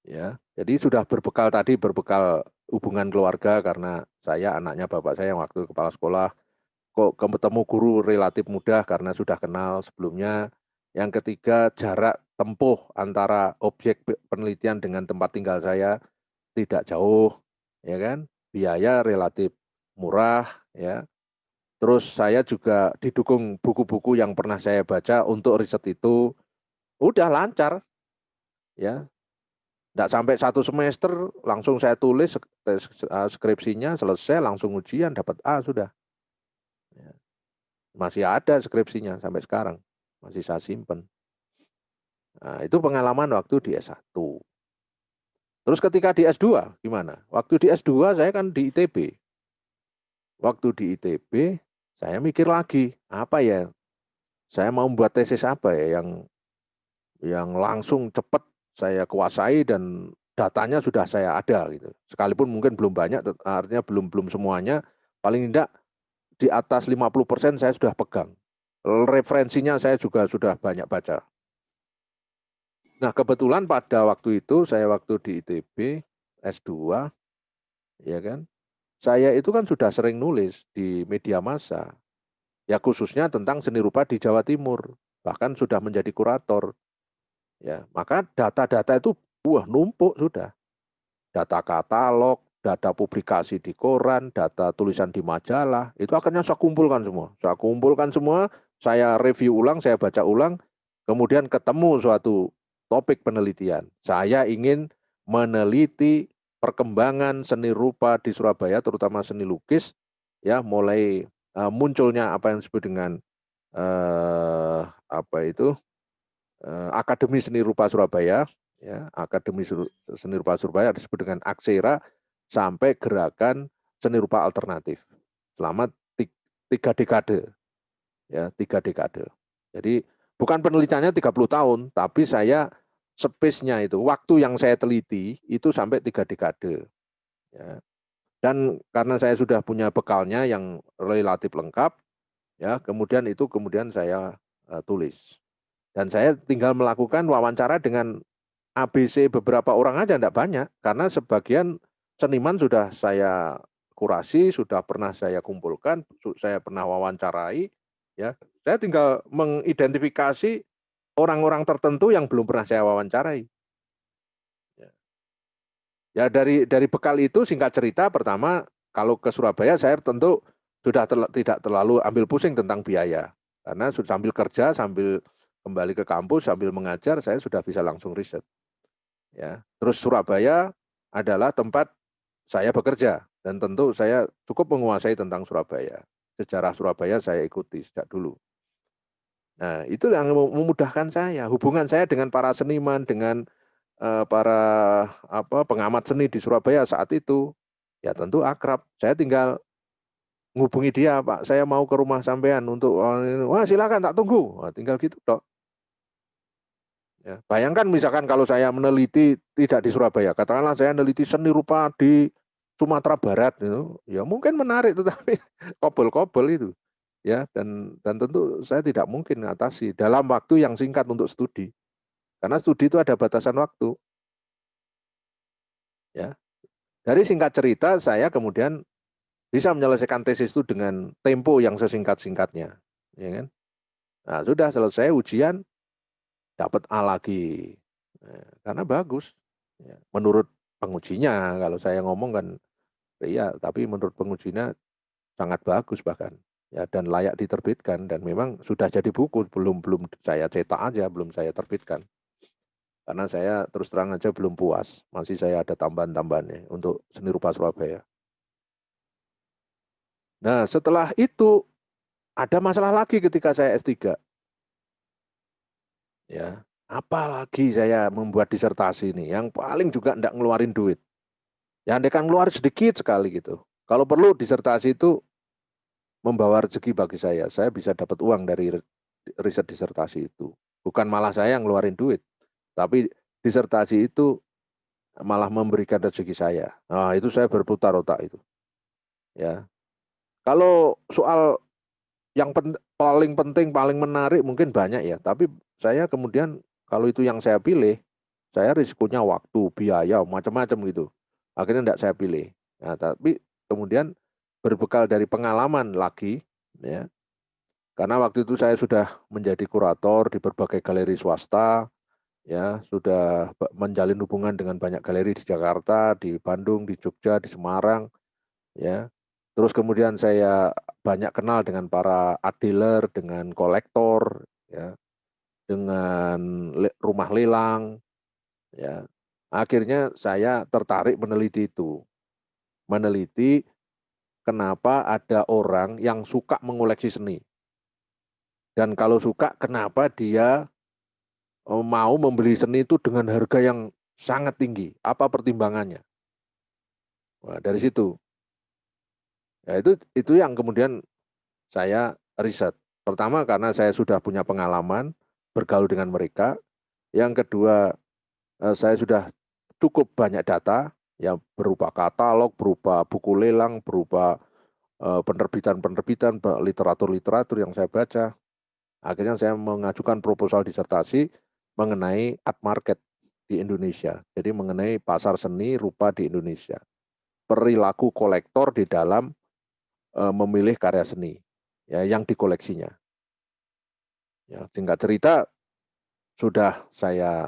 Ya, jadi sudah berbekal hubungan keluarga karena saya anaknya bapak saya yang waktu kepala sekolah, kok ketemu guru relatif mudah karena sudah kenal sebelumnya. Yang ketiga, jarak tempuh antara objek penelitian dengan tempat tinggal saya tidak jauh, ya kan? Biaya relatif murah, ya. Terus saya juga didukung buku-buku yang pernah saya baca untuk riset itu, udah lancar ya. Nggak sampai 1 semester langsung saya tulis skripsinya selesai, langsung ujian dapat A sudah. Ya. Masih ada skripsinya sampai sekarang, masih saya simpen. Nah, itu pengalaman waktu di S1. Terus ketika di S2 gimana? Waktu di S2 saya kan di ITB. Waktu di ITB saya mikir lagi, apa ya? Saya mau membuat tesis apa ya yang langsung cepat saya kuasai dan datanya sudah saya ada gitu. Sekalipun mungkin belum banyak, artinya belum belum semuanya, paling tidak di atas 50% saya sudah pegang. Referensinya saya juga sudah banyak baca. Nah, kebetulan pada waktu itu saya waktu di ITB S2 ya kan. Saya itu kan sudah sering nulis di media massa. Ya khususnya tentang seni rupa di Jawa Timur. Bahkan sudah menjadi kurator. Ya, maka data-data itu numpuk sudah. Data katalog, data publikasi di koran, data tulisan di majalah, itu akhirnya saya kumpulkan semua. Saya kumpulkan semua, saya review ulang, saya baca ulang, kemudian ketemu suatu topik penelitian. Saya ingin meneliti perkembangan seni rupa di Surabaya, terutama seni lukis, ya mulai munculnya apa yang disebut dengan apa itu Akademi Seni Rupa Surabaya, ya, Akademi Seni Rupa Surabaya disebut dengan Aksera sampai gerakan seni rupa alternatif selama 3 dekade, ya 3 dekade. Jadi bukan penelitiannya 30 tahun, tapi saya space-nya itu, waktu yang saya teliti itu sampai 3 dekade. Ya. Dan karena saya sudah punya bekalnya yang relatif lengkap, ya kemudian saya tulis. Dan saya tinggal melakukan wawancara dengan ABC beberapa orang aja, enggak banyak. Karena sebagian seniman sudah saya kurasi, sudah pernah saya kumpulkan, saya pernah wawancarai. Ya, saya tinggal mengidentifikasi orang-orang tertentu yang belum pernah saya wawancarai. Ya dari bekal itu singkat cerita pertama kalau ke Surabaya saya tentu sudah tidak terlalu ambil pusing tentang biaya karena sambil kerja sambil kembali ke kampus sambil mengajar saya sudah bisa langsung riset ya. Terus Surabaya adalah tempat saya bekerja dan tentu saya cukup menguasai tentang Surabaya. Sejarah Surabaya saya ikuti sejak dulu. Nah, itu yang memudahkan saya. Hubungan saya dengan para seniman, dengan para pengamat seni di Surabaya saat itu, ya tentu akrab. Saya tinggal menghubungi dia, Pak, saya mau ke rumah sampean untuk, wah silakan tak tunggu. Wah, tinggal gitu dok. Ya, bayangkan misalkan kalau saya meneliti tidak di Surabaya, katakanlah saya meneliti seni rupa di Sumatera Barat, itu, ya mungkin menarik, tetapi kobel-kobel itu, ya dan tentu saya tidak mungkin mengatasi dalam waktu yang singkat untuk studi, karena studi itu ada batasan waktu, ya. Dari singkat cerita, saya kemudian bisa menyelesaikan tesis itu dengan tempo yang sesingkat-singkatnya, ya kan? Nah, sudah selesai ujian, dapat A lagi. Nah, karena bagus. Ya. Menurut pengujinya, kalau saya ngomong kan, iya, tapi menurut pengujinya sangat bagus bahkan. Ya, dan layak diterbitkan dan memang sudah jadi buku, belum belum saya cetak aja, belum saya terbitkan. Karena saya terus terang aja belum puas, masih saya ada tambahan-tambahannya untuk seni rupa Surabaya. Nah, setelah itu ada masalah lagi ketika saya S3. Ya, apalagi saya membuat disertasi ini yang paling juga enggak ngeluarin duit. Ya, andai kan ngeluarin sedikit sekali gitu. Kalau perlu disertasi itu membawa rezeki bagi saya. Saya bisa dapat uang dari riset disertasi itu. Bukan malah saya yang ngeluarin duit, tapi disertasi itu malah memberikan rezeki saya. Nah, itu saya berputar otak itu. Ya, kalau soal yang paling penting, paling menarik mungkin banyak ya. Tapi saya kemudian kalau itu yang saya pilih, saya risikonya waktu, biaya, macam-macam gitu. Akhirnya tidak saya pilih. Nah, tapi kemudian berbekal dari pengalaman lagi, ya, karena waktu itu saya sudah menjadi kurator di berbagai galeri swasta, ya, sudah menjalin hubungan dengan banyak galeri di Jakarta, di Bandung, di Jogja, di Semarang, ya. Terus kemudian saya banyak kenal dengan para art dealer, dengan kolektor, ya, dengan rumah lelang, ya. Akhirnya saya tertarik meneliti itu. Meneliti kenapa ada orang yang suka mengoleksi seni. Dan kalau suka, kenapa dia mau membeli seni itu dengan harga yang sangat tinggi? Apa pertimbangannya? Nah, dari situ. Ya, itu yang kemudian saya riset. Pertama karena saya sudah punya pengalaman bergaul dengan mereka. Yang kedua, saya sudah cukup banyak data yang berupa katalog, berupa buku lelang, berupa penerbitan-penerbitan, literatur-literatur yang saya baca. Akhirnya saya mengajukan proposal disertasi mengenai art market di Indonesia. Jadi mengenai pasar seni rupa di Indonesia. Perilaku kolektor di dalam memilih karya seni ya yang dikoleksinya. Ya, singkat cerita sudah saya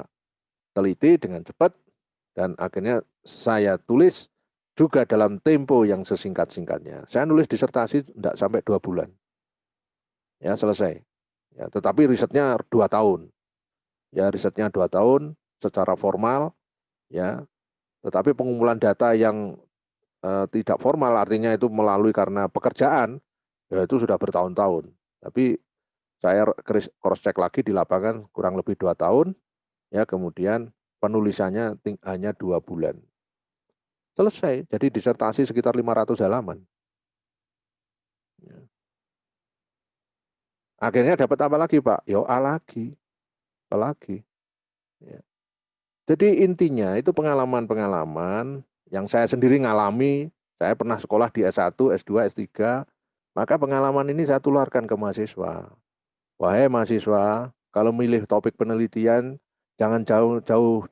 teliti dengan cepat dan akhirnya saya tulis juga dalam tempo yang sesingkat-singkatnya. Saya nulis disertasi tidak sampai 2 bulan. Ya, selesai. Ya, tetapi risetnya 2 tahun. Ya, risetnya 2 tahun secara formal. Ya, tetapi pengumpulan data yang tidak formal artinya itu melalui karena pekerjaan, ya itu sudah bertahun-tahun. Tapi saya cross check lagi di lapangan kurang lebih 2 tahun, ya kemudian penulisannya hanya 2 bulan. Selesai, jadi disertasi sekitar 500 halaman. Ya. Akhirnya dapat apa lagi Pak? Yo A lagi, apa lagi. Ya. Jadi intinya itu pengalaman-pengalaman yang saya sendiri ngalami, saya pernah sekolah di S1, S2, S3, maka pengalaman ini saya tularkan ke mahasiswa. Wahai mahasiswa, kalau milih topik penelitian, jangan jauh-jauh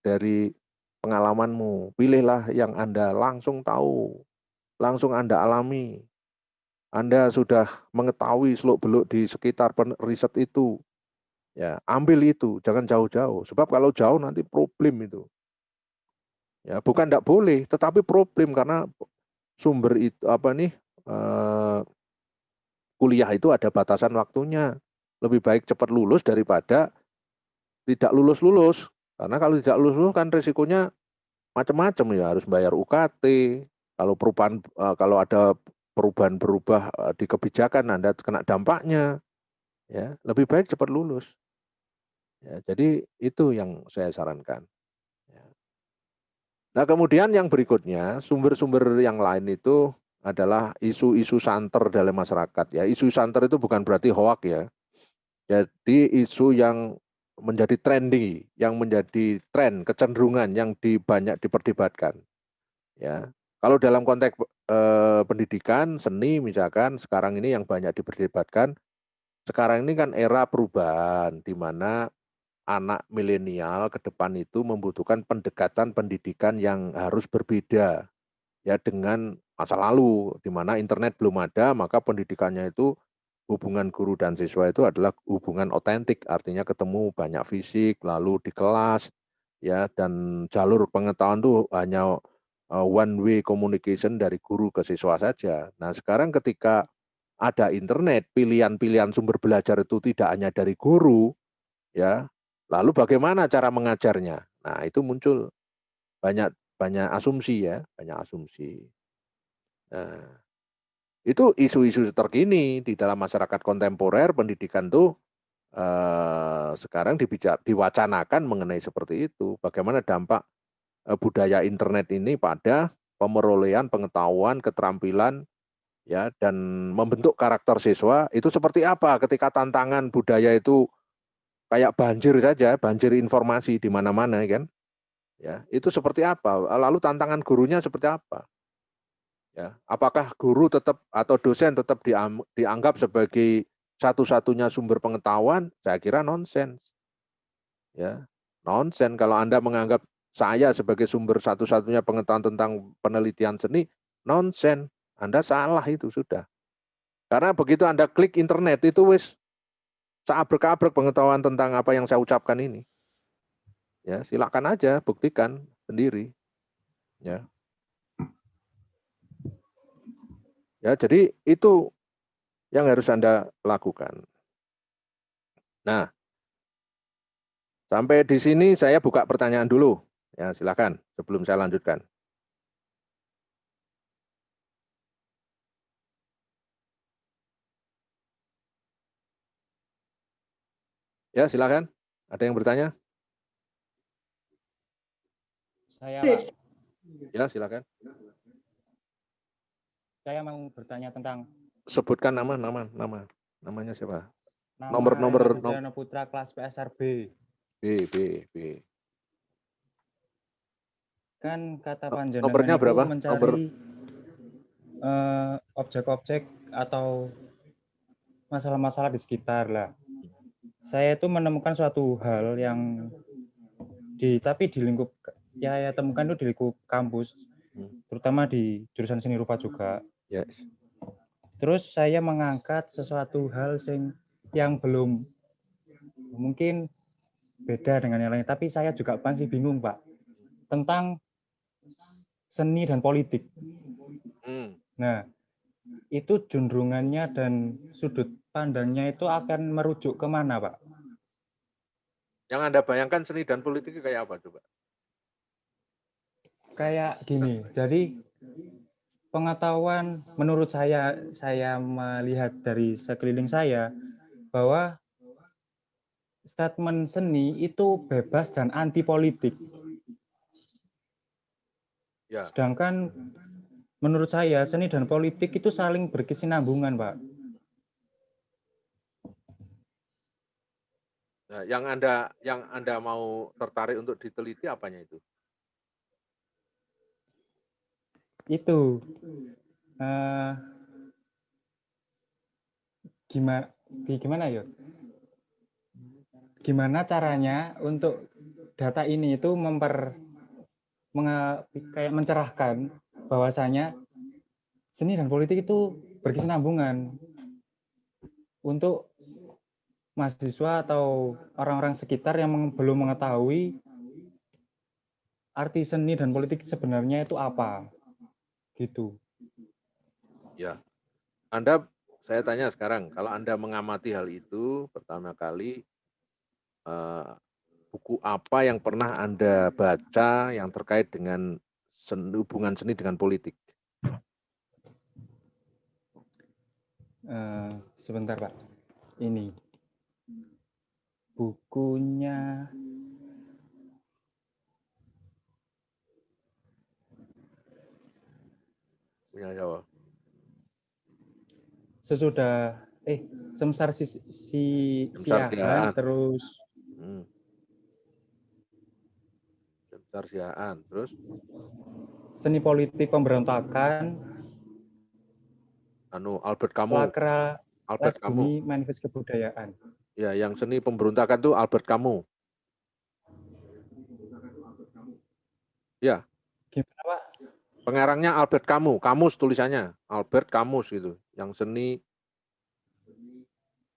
dari pengalamanmu. Pilihlah yang Anda langsung tahu, langsung Anda alami. Anda sudah mengetahui seluk-beluk di sekitar riset itu. Ya, ambil itu, jangan jauh-jauh. Sebab kalau jauh nanti problem itu. Ya, bukan tidak boleh, tetapi problem karena sumber itu apa nih kuliah itu ada batasan waktunya. Lebih baik cepat lulus daripada tidak lulus-lulus. Karena kalau tidak lulus kan resikonya macam-macam ya, harus bayar UKT. Kalau perubahan kalau ada perubahan berubah di kebijakan Anda kena dampaknya. Ya, lebih baik cepat lulus. Ya, jadi itu yang saya sarankan. Ya. Nah, kemudian yang berikutnya, sumber-sumber yang lain itu adalah isu-isu santer dalam masyarakat. Ya, isu santer itu bukan berarti hoak ya. Jadi isu yang menjadi trendy, yang menjadi tren, kecenderungan yang banyak diperdebatkan. Ya, kalau dalam konteks pendidikan, seni misalkan, sekarang ini yang banyak diperdebatkan, sekarang ini kan era perubahan, di mana anak milenial ke depan itu membutuhkan pendekatan pendidikan yang harus berbeda ya dengan masa lalu, di mana internet belum ada, maka pendidikannya itu hubungan guru dan siswa itu adalah hubungan otentik, artinya ketemu banyak fisik, lalu di kelas, ya dan jalur pengetahuan itu hanya one way communication dari guru ke siswa saja. Nah sekarang ketika ada internet, pilihan-pilihan sumber belajar itu tidak hanya dari guru, ya lalu bagaimana cara mengajarnya? Nah itu muncul banyak banyak asumsi ya, banyak asumsi. Nah, itu isu-isu terkini di dalam masyarakat kontemporer pendidikan tuh sekarang diwacanakan mengenai seperti itu. Bagaimana dampak budaya internet ini pada pemerolehan pengetahuan, keterampilan, ya dan membentuk karakter siswa itu seperti apa ketika tantangan budaya itu kayak banjir saja, banjir informasi di mana-mana kan. Ya, itu seperti apa? Lalu tantangan gurunya seperti apa? Ya, apakah guru tetap atau dosen tetap dianggap sebagai satu-satunya sumber pengetahuan? Saya kira nonsens. Ya, nonsen kalau Anda menganggap saya sebagai sumber satu-satunya pengetahuan tentang penelitian seni, nonsen. Anda salah itu sudah. Karena begitu Anda klik internet itu wis seabrek-abrek pengetahuan tentang apa yang saya ucapkan ini. Ya, silakan aja buktikan sendiri. Ya. Ya, jadi itu yang harus Anda lakukan. Nah, sampai di sini saya buka pertanyaan dulu. Ya, silakan sebelum saya lanjutkan. Ya, silakan. Ada yang bertanya? Saya, Pak. Ya, silakan. Saya mau bertanya tentang Sebutkan namanya siapa? nama Nomor Hendra Putra kelas PSRB. B. Kan kata panjenengan Nomornya itu berapa? mencari objek-objek atau masalah-masalah di sekitar lah. Saya itu menemukan suatu hal yang tapi di lingkup ya temukan itu di lingkup kampus, terutama di jurusan seni rupa juga. Yes. Terus saya mengangkat sesuatu hal yang belum mungkin beda dengan yang lain, tapi saya juga masih bingung, Pak, tentang seni dan politik. Nah, itu cenderungannya dan sudut pandangnya itu akan merujuk kemana, Pak? Yang Anda bayangkan seni dan politik kayak apa coba? Kayak gini, jadi pengetahuan menurut saya melihat dari sekeliling saya bahwa statement seni itu bebas dan anti politik. Ya. Sedangkan menurut saya seni dan politik itu saling berkesinambungan, Pak. Nah, yang Anda mau tertarik untuk diteliti apanya itu? Itu gimana ya? Gimana caranya untuk data ini itu kayak mencerahkan bahwasanya seni dan politik itu berkesinambungan untuk mahasiswa atau orang-orang sekitar yang belum mengetahui arti seni dan politik sebenarnya itu apa, gitu. Ya, saya tanya sekarang, kalau Anda mengamati hal itu pertama kali, buku apa yang pernah Anda baca yang terkait dengan hubungan seni dengan politik? Sebentar, Pak. Ini bukunya Punya Jawa. Sesudah Semsar Siahaan, terus Semsar Siahaan, terus Seni Politik Pemberontakan, Albert Camus. Albert Camus. Bumi Manifest Kebudayaan. Ya, yang seni pemberontakan itu Albert Camus. Ya. Gimana, Pak? Pengarangnya Albert Camus, Camus tulisannya, Albert Camus gitu. Yang seni,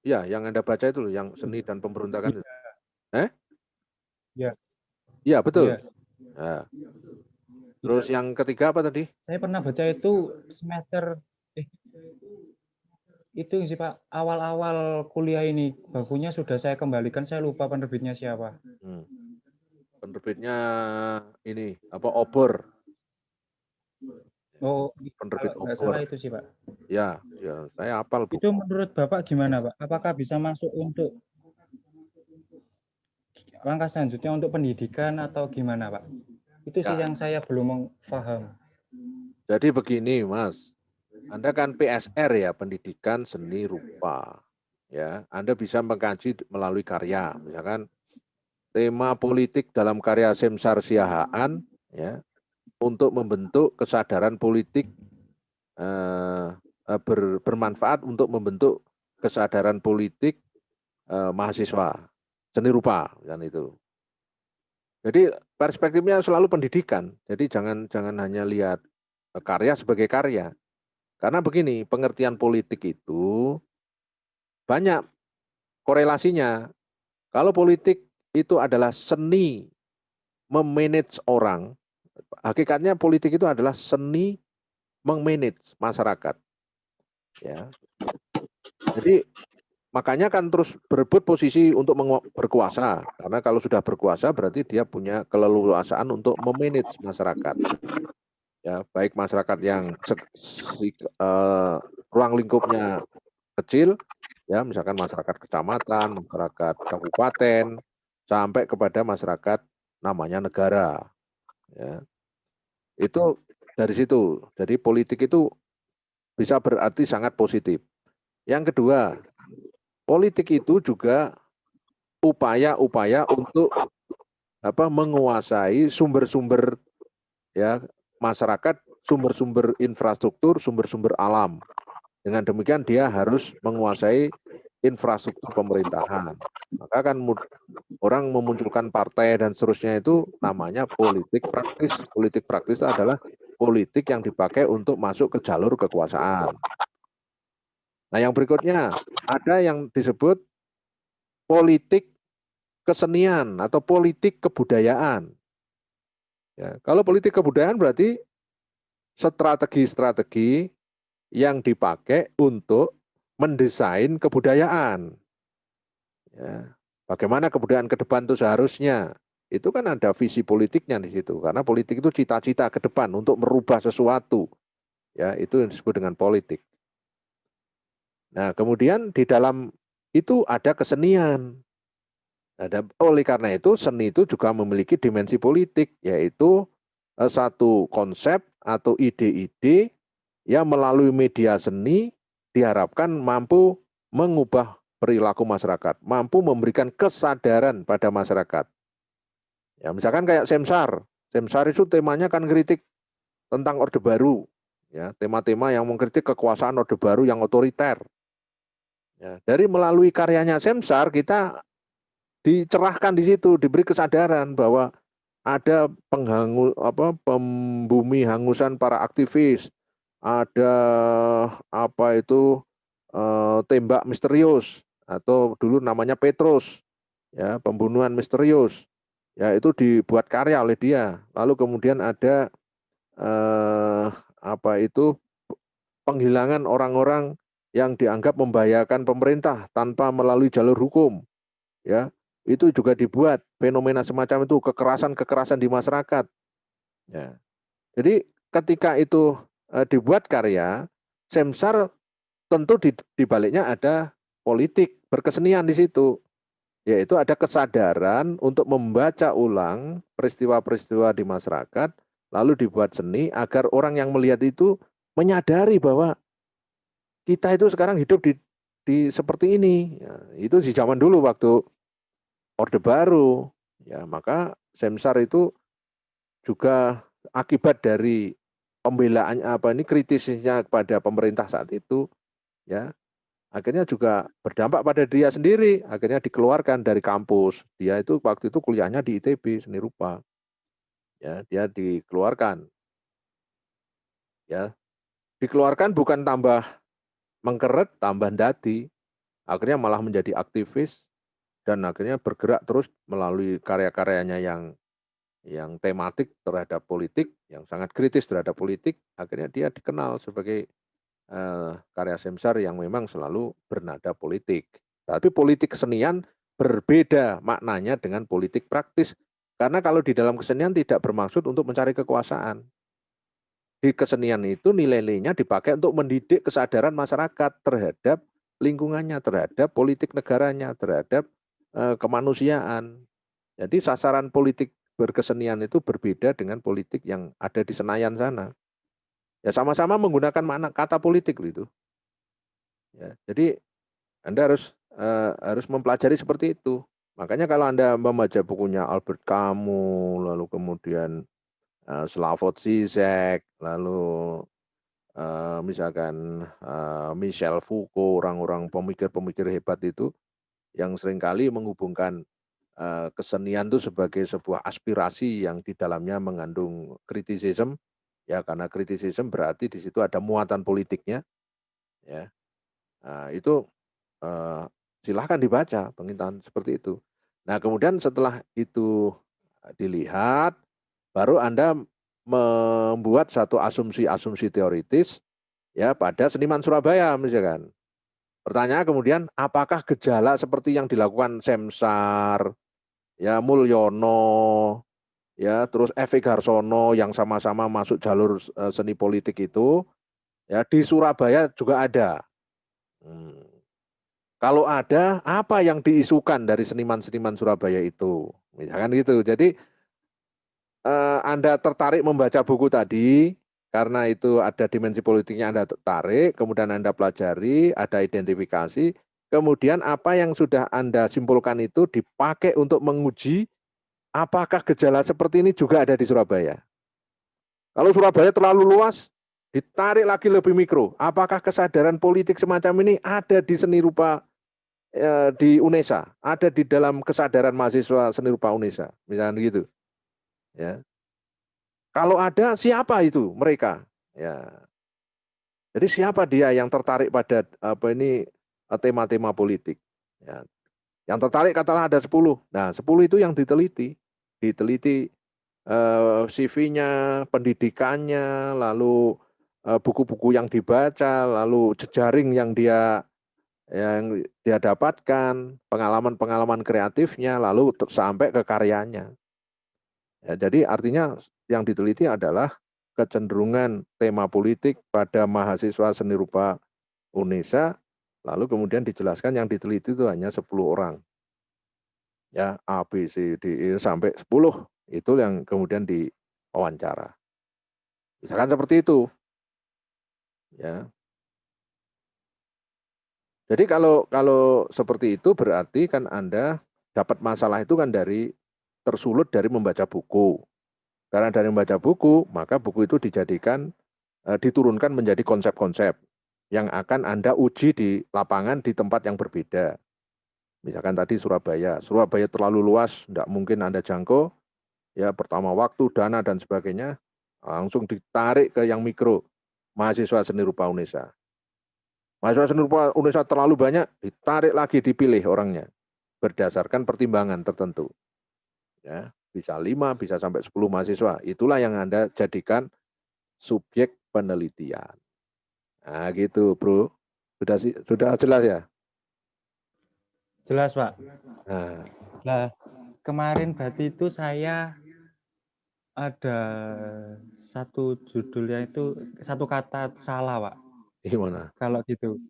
ya, yang Anda baca itu loh, yang seni dan pemberontakan itu. Ya. Iya, betul. Ya. Nah. Terus yang ketiga apa tadi? Saya pernah baca itu semester itu sih, Pak, awal-awal kuliah ini. Bukunya sudah saya kembalikan, saya lupa penerbitnya siapa. Penerbitnya ini apa, Obor. Oh, penerbit kalau nggak Obor. salah itu sih, Pak. Ya, saya hafal buku. Itu menurut Bapak gimana, Pak? Apakah bisa masuk untuk langkah selanjutnya untuk pendidikan atau gimana, Pak? Itu sih yang saya belum paham. Jadi begini, Mas. Anda kan PSR ya, pendidikan seni rupa. Ya, Anda bisa mengkaji melalui karya, misalkan tema politik dalam karya Semsar Siahaan, ya, untuk membentuk kesadaran politik, bermanfaat untuk membentuk kesadaran politik mahasiswa seni rupa, kan itu. Jadi perspektifnya selalu pendidikan. Jadi jangan hanya lihat karya sebagai karya. Karena begini, pengertian politik itu banyak korelasinya. Kalau politik itu adalah seni memanage orang, hakikatnya politik itu adalah seni memanage masyarakat. Ya. Jadi makanya kan terus berebut posisi untuk berkuasa, karena kalau sudah berkuasa berarti dia punya keleluasaan untuk memanage masyarakat. Ya, baik masyarakat yang ruang lingkupnya kecil, ya misalkan masyarakat kecamatan, masyarakat kabupaten, sampai kepada masyarakat namanya negara. Ya. Itu dari situ. Jadi politik itu bisa berarti sangat positif. Yang kedua, politik itu juga upaya-upaya untuk menguasai sumber-sumber ya masyarakat, sumber-sumber infrastruktur, sumber-sumber alam. Dengan demikian dia harus menguasai infrastruktur pemerintahan. Maka kan orang memunculkan partai dan seterusnya itu namanya politik praktis. Politik praktis itu adalah politik yang dipakai untuk masuk ke jalur kekuasaan. Nah, yang berikutnya ada yang disebut politik kesenian atau politik kebudayaan. Ya, kalau politik kebudayaan berarti strategi-strategi yang dipakai untuk mendesain kebudayaan. Ya, bagaimana kebudayaan ke depan itu seharusnya. Itu kan ada visi politiknya di situ. Karena politik itu cita-cita ke depan untuk merubah sesuatu. Ya, itu yang disebut dengan politik. Nah, kemudian di dalam itu ada kesenian. Oleh karena itu, seni itu juga memiliki dimensi politik, yaitu satu konsep atau ide-ide yang melalui media seni diharapkan mampu mengubah perilaku masyarakat, mampu memberikan kesadaran pada masyarakat. Ya, misalkan kayak Semsar. Semsar itu temanya kan kritik tentang Orde Baru. Ya, tema-tema yang mengkritik kekuasaan Orde Baru yang otoriter. Ya, dari melalui karyanya Semsar kita dicerahkan di situ, diberi kesadaran bahwa ada pembumi hangusan para aktivis, ada tembak misterius atau dulu namanya Petrus, ya pembunuhan misterius, ya itu dibuat karya oleh dia. Lalu kemudian ada eh, penghilangan orang-orang yang dianggap membahayakan pemerintah tanpa melalui jalur hukum, ya itu juga dibuat fenomena semacam itu, kekerasan-kekerasan di masyarakat. Ya. Jadi ketika itu dibuat karya, Semsar tentu di baliknya ada politik berkesenian di situ, yaitu ada kesadaran untuk membaca ulang peristiwa-peristiwa di masyarakat, lalu dibuat seni agar orang yang melihat itu menyadari bahwa kita itu sekarang hidup di seperti ini. Ya, itu di zaman dulu waktu Orde Baru, ya maka Semsar itu juga akibat dari pembelaan kritisnya kepada pemerintah saat itu, ya akhirnya juga berdampak pada dia sendiri, akhirnya dikeluarkan dari kampus. Dia itu waktu itu kuliahnya di ITB seni rupa, ya dia dikeluarkan, ya dikeluarkan bukan tambah mengkeret, tambah dadi, akhirnya malah menjadi aktivis dan akhirnya bergerak terus melalui karya-karyanya yang tematik terhadap politik, yang sangat kritis terhadap politik, akhirnya dia dikenal sebagai karya Semsar yang memang selalu bernada politik. Tapi politik kesenian berbeda maknanya dengan politik praktis. Karena kalau di dalam kesenian tidak bermaksud untuk mencari kekuasaan. Di kesenian itu nilai-nilainya dipakai untuk mendidik kesadaran masyarakat terhadap lingkungannya, terhadap politik negaranya, terhadap kemanusiaan. Jadi sasaran politik berkesenian itu berbeda dengan politik yang ada di Senayan sana. Ya sama-sama menggunakan makna kata politik itu. Ya, jadi Anda harus mempelajari seperti itu. Makanya kalau Anda membaca bukunya Albert Camus, lalu kemudian Slavoj Žižek, lalu misalkan Michel Foucault, orang-orang pemikir-pemikir hebat itu yang seringkali menghubungkan kesenian itu sebagai sebuah aspirasi yang di dalamnya mengandung kritisisme, ya karena kritisisme berarti di situ ada muatan politiknya, ya. Nah, itu silahkan dibaca pengintaan seperti itu. Nah, kemudian setelah itu dilihat, baru Anda membuat satu asumsi-asumsi teoritis ya pada seniman Surabaya misalkan. Pertanyaan kemudian, apakah gejala seperti yang dilakukan Semsar, ya Mulyono, ya terus Evi Garsono yang sama-sama masuk jalur seni politik itu, ya di Surabaya juga ada. Kalau ada, apa yang diisukan dari seniman-seniman Surabaya itu? Misalkan gitu. Jadi Anda tertarik membaca buku tadi, karena itu ada dimensi politiknya Anda tertarik, kemudian Anda pelajari, ada identifikasi, kemudian apa yang sudah Anda simpulkan itu dipakai untuk menguji apakah gejala seperti ini juga ada di Surabaya. Kalau Surabaya terlalu luas, ditarik lagi lebih mikro. Apakah kesadaran politik semacam ini ada di seni rupa di UNESA, ada di dalam kesadaran mahasiswa seni rupa UNESA, misalnya gitu. Ya. Kalau ada, siapa itu mereka? Ya. Jadi siapa dia yang tertarik pada tema-tema politik? Ya. Yang tertarik katalah ada 10. Nah, 10 itu yang diteliti. Diteliti CV-nya, pendidikannya, lalu buku-buku yang dibaca, lalu jejaring yang dia dapatkan, pengalaman-pengalaman kreatifnya, lalu sampai ke karyanya. Ya, jadi artinya yang diteliti adalah kecenderungan tema politik pada mahasiswa seni rupa UNESA, lalu kemudian dijelaskan yang diteliti itu hanya 10 orang. Ya, A, B, C, D, E sampai 10 itu yang kemudian diwawancara. Misalkan seperti itu. Ya. Jadi kalau seperti itu berarti kan Anda dapat masalah itu kan tersulut dari membaca buku. Karena dari membaca buku, maka buku itu diturunkan menjadi konsep-konsep yang akan Anda uji di lapangan di tempat yang berbeda. Misalkan tadi Surabaya terlalu luas, tidak mungkin Anda jangkau, ya pertama waktu, dana, dan sebagainya, langsung ditarik ke yang mikro, mahasiswa seni rupa UNESA. Mahasiswa seni rupa UNESA terlalu banyak, ditarik lagi, dipilih orangnya, berdasarkan pertimbangan tertentu. Ya, bisa 5, bisa sampai 10 mahasiswa. Itulah yang Anda jadikan subjek penelitian. Nah, gitu, Bro. Sudah jelas ya? Jelas, Pak. Nah, Nah, kemarin berarti itu saya ada satu judulnya itu satu kata salah, Pak. gimana? Kalau gitu.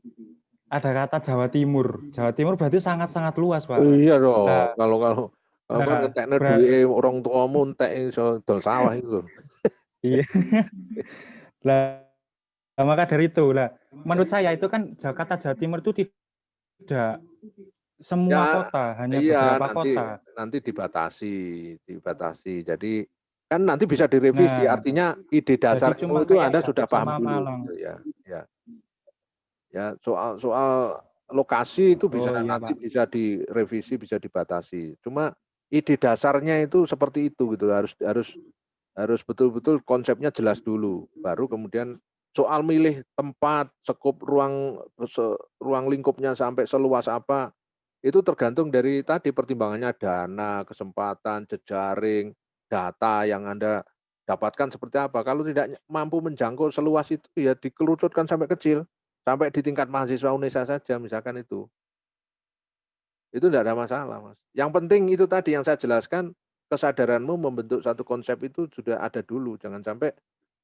Ada kata Jawa Timur. Jawa Timur berarti sangat-sangat luas, Pak. Oh iya dong, Nah, kalau kan nah ngeteknya duit orang tuamu entek iso dol sawah itu. iya. Lah, maka dari itu lah. Menurut saya itu kan kata Jawa Timur itu tidak semua Ya, kota, hanya iya beberapa nanti kota. nanti dibatasi. Jadi kan nanti bisa direvisi. Nah, Artinya ide jadi dasarmu cuma itu kayak Anda sudah Brebes paham sama dulu, Malang. gitu ya. Ya, ya soal lokasi itu Oh iya, nanti Pak. bisa direvisi, bisa dibatasi. Cuma ide dasarnya itu seperti itu gitu. Harus betul-betul konsepnya jelas dulu. Baru kemudian soal milih tempat, skop ruang lingkupnya sampai seluas apa, itu tergantung dari tadi pertimbangannya dana, kesempatan, jejaring, data yang Anda dapatkan seperti apa. Kalau tidak mampu menjangkau seluas itu ya dikerucutkan sampai kecil, sampai di tingkat mahasiswa UNESA saja misalkan itu. Itu tidak ada masalah, Mas. Yang penting itu tadi yang saya jelaskan, kesadaranmu membentuk satu konsep itu sudah ada dulu, jangan sampai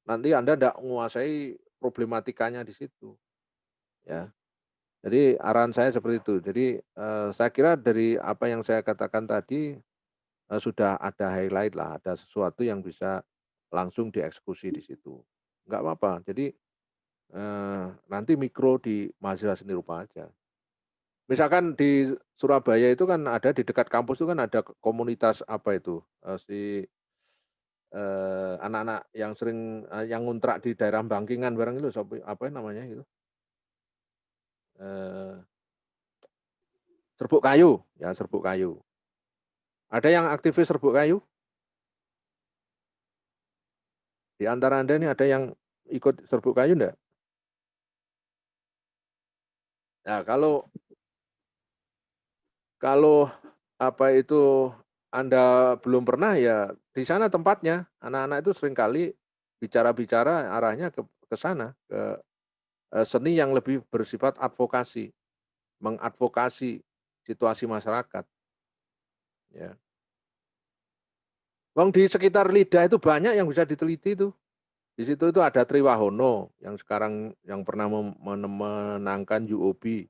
nanti Anda tidak menguasai problematikanya di situ, ya. Jadi arahan saya seperti itu. Jadi, saya kira dari apa yang saya katakan tadi, sudah ada highlight lah, ada sesuatu yang bisa langsung dieksekusi di situ. Enggak apa-apa, jadi, nanti mikro di mahasiswa seni rupa aja. Misalkan di Surabaya itu kan ada di dekat kampus itu kan ada komunitas apa itu, anak-anak yang sering, yang ngontrak di daerah Bangkingan bareng itu apa namanya itu, eee, Serbuk Kayu, ya Serbuk Kayu. Ada yang aktivis Serbuk Kayu? Di antara Anda ini ada yang ikut Serbuk Kayu enggak? Nah kalau kalau apa itu Anda belum pernah ya di sana tempatnya, anak-anak itu seringkali bicara-bicara arahnya ke sana, ke seni yang lebih bersifat advokasi. mengadvokasi situasi masyarakat, ya. Wong di sekitar lidah itu banyak yang bisa diteliti itu. Di situ itu ada Triwahono yang sekarang yang pernah menangkan UOB,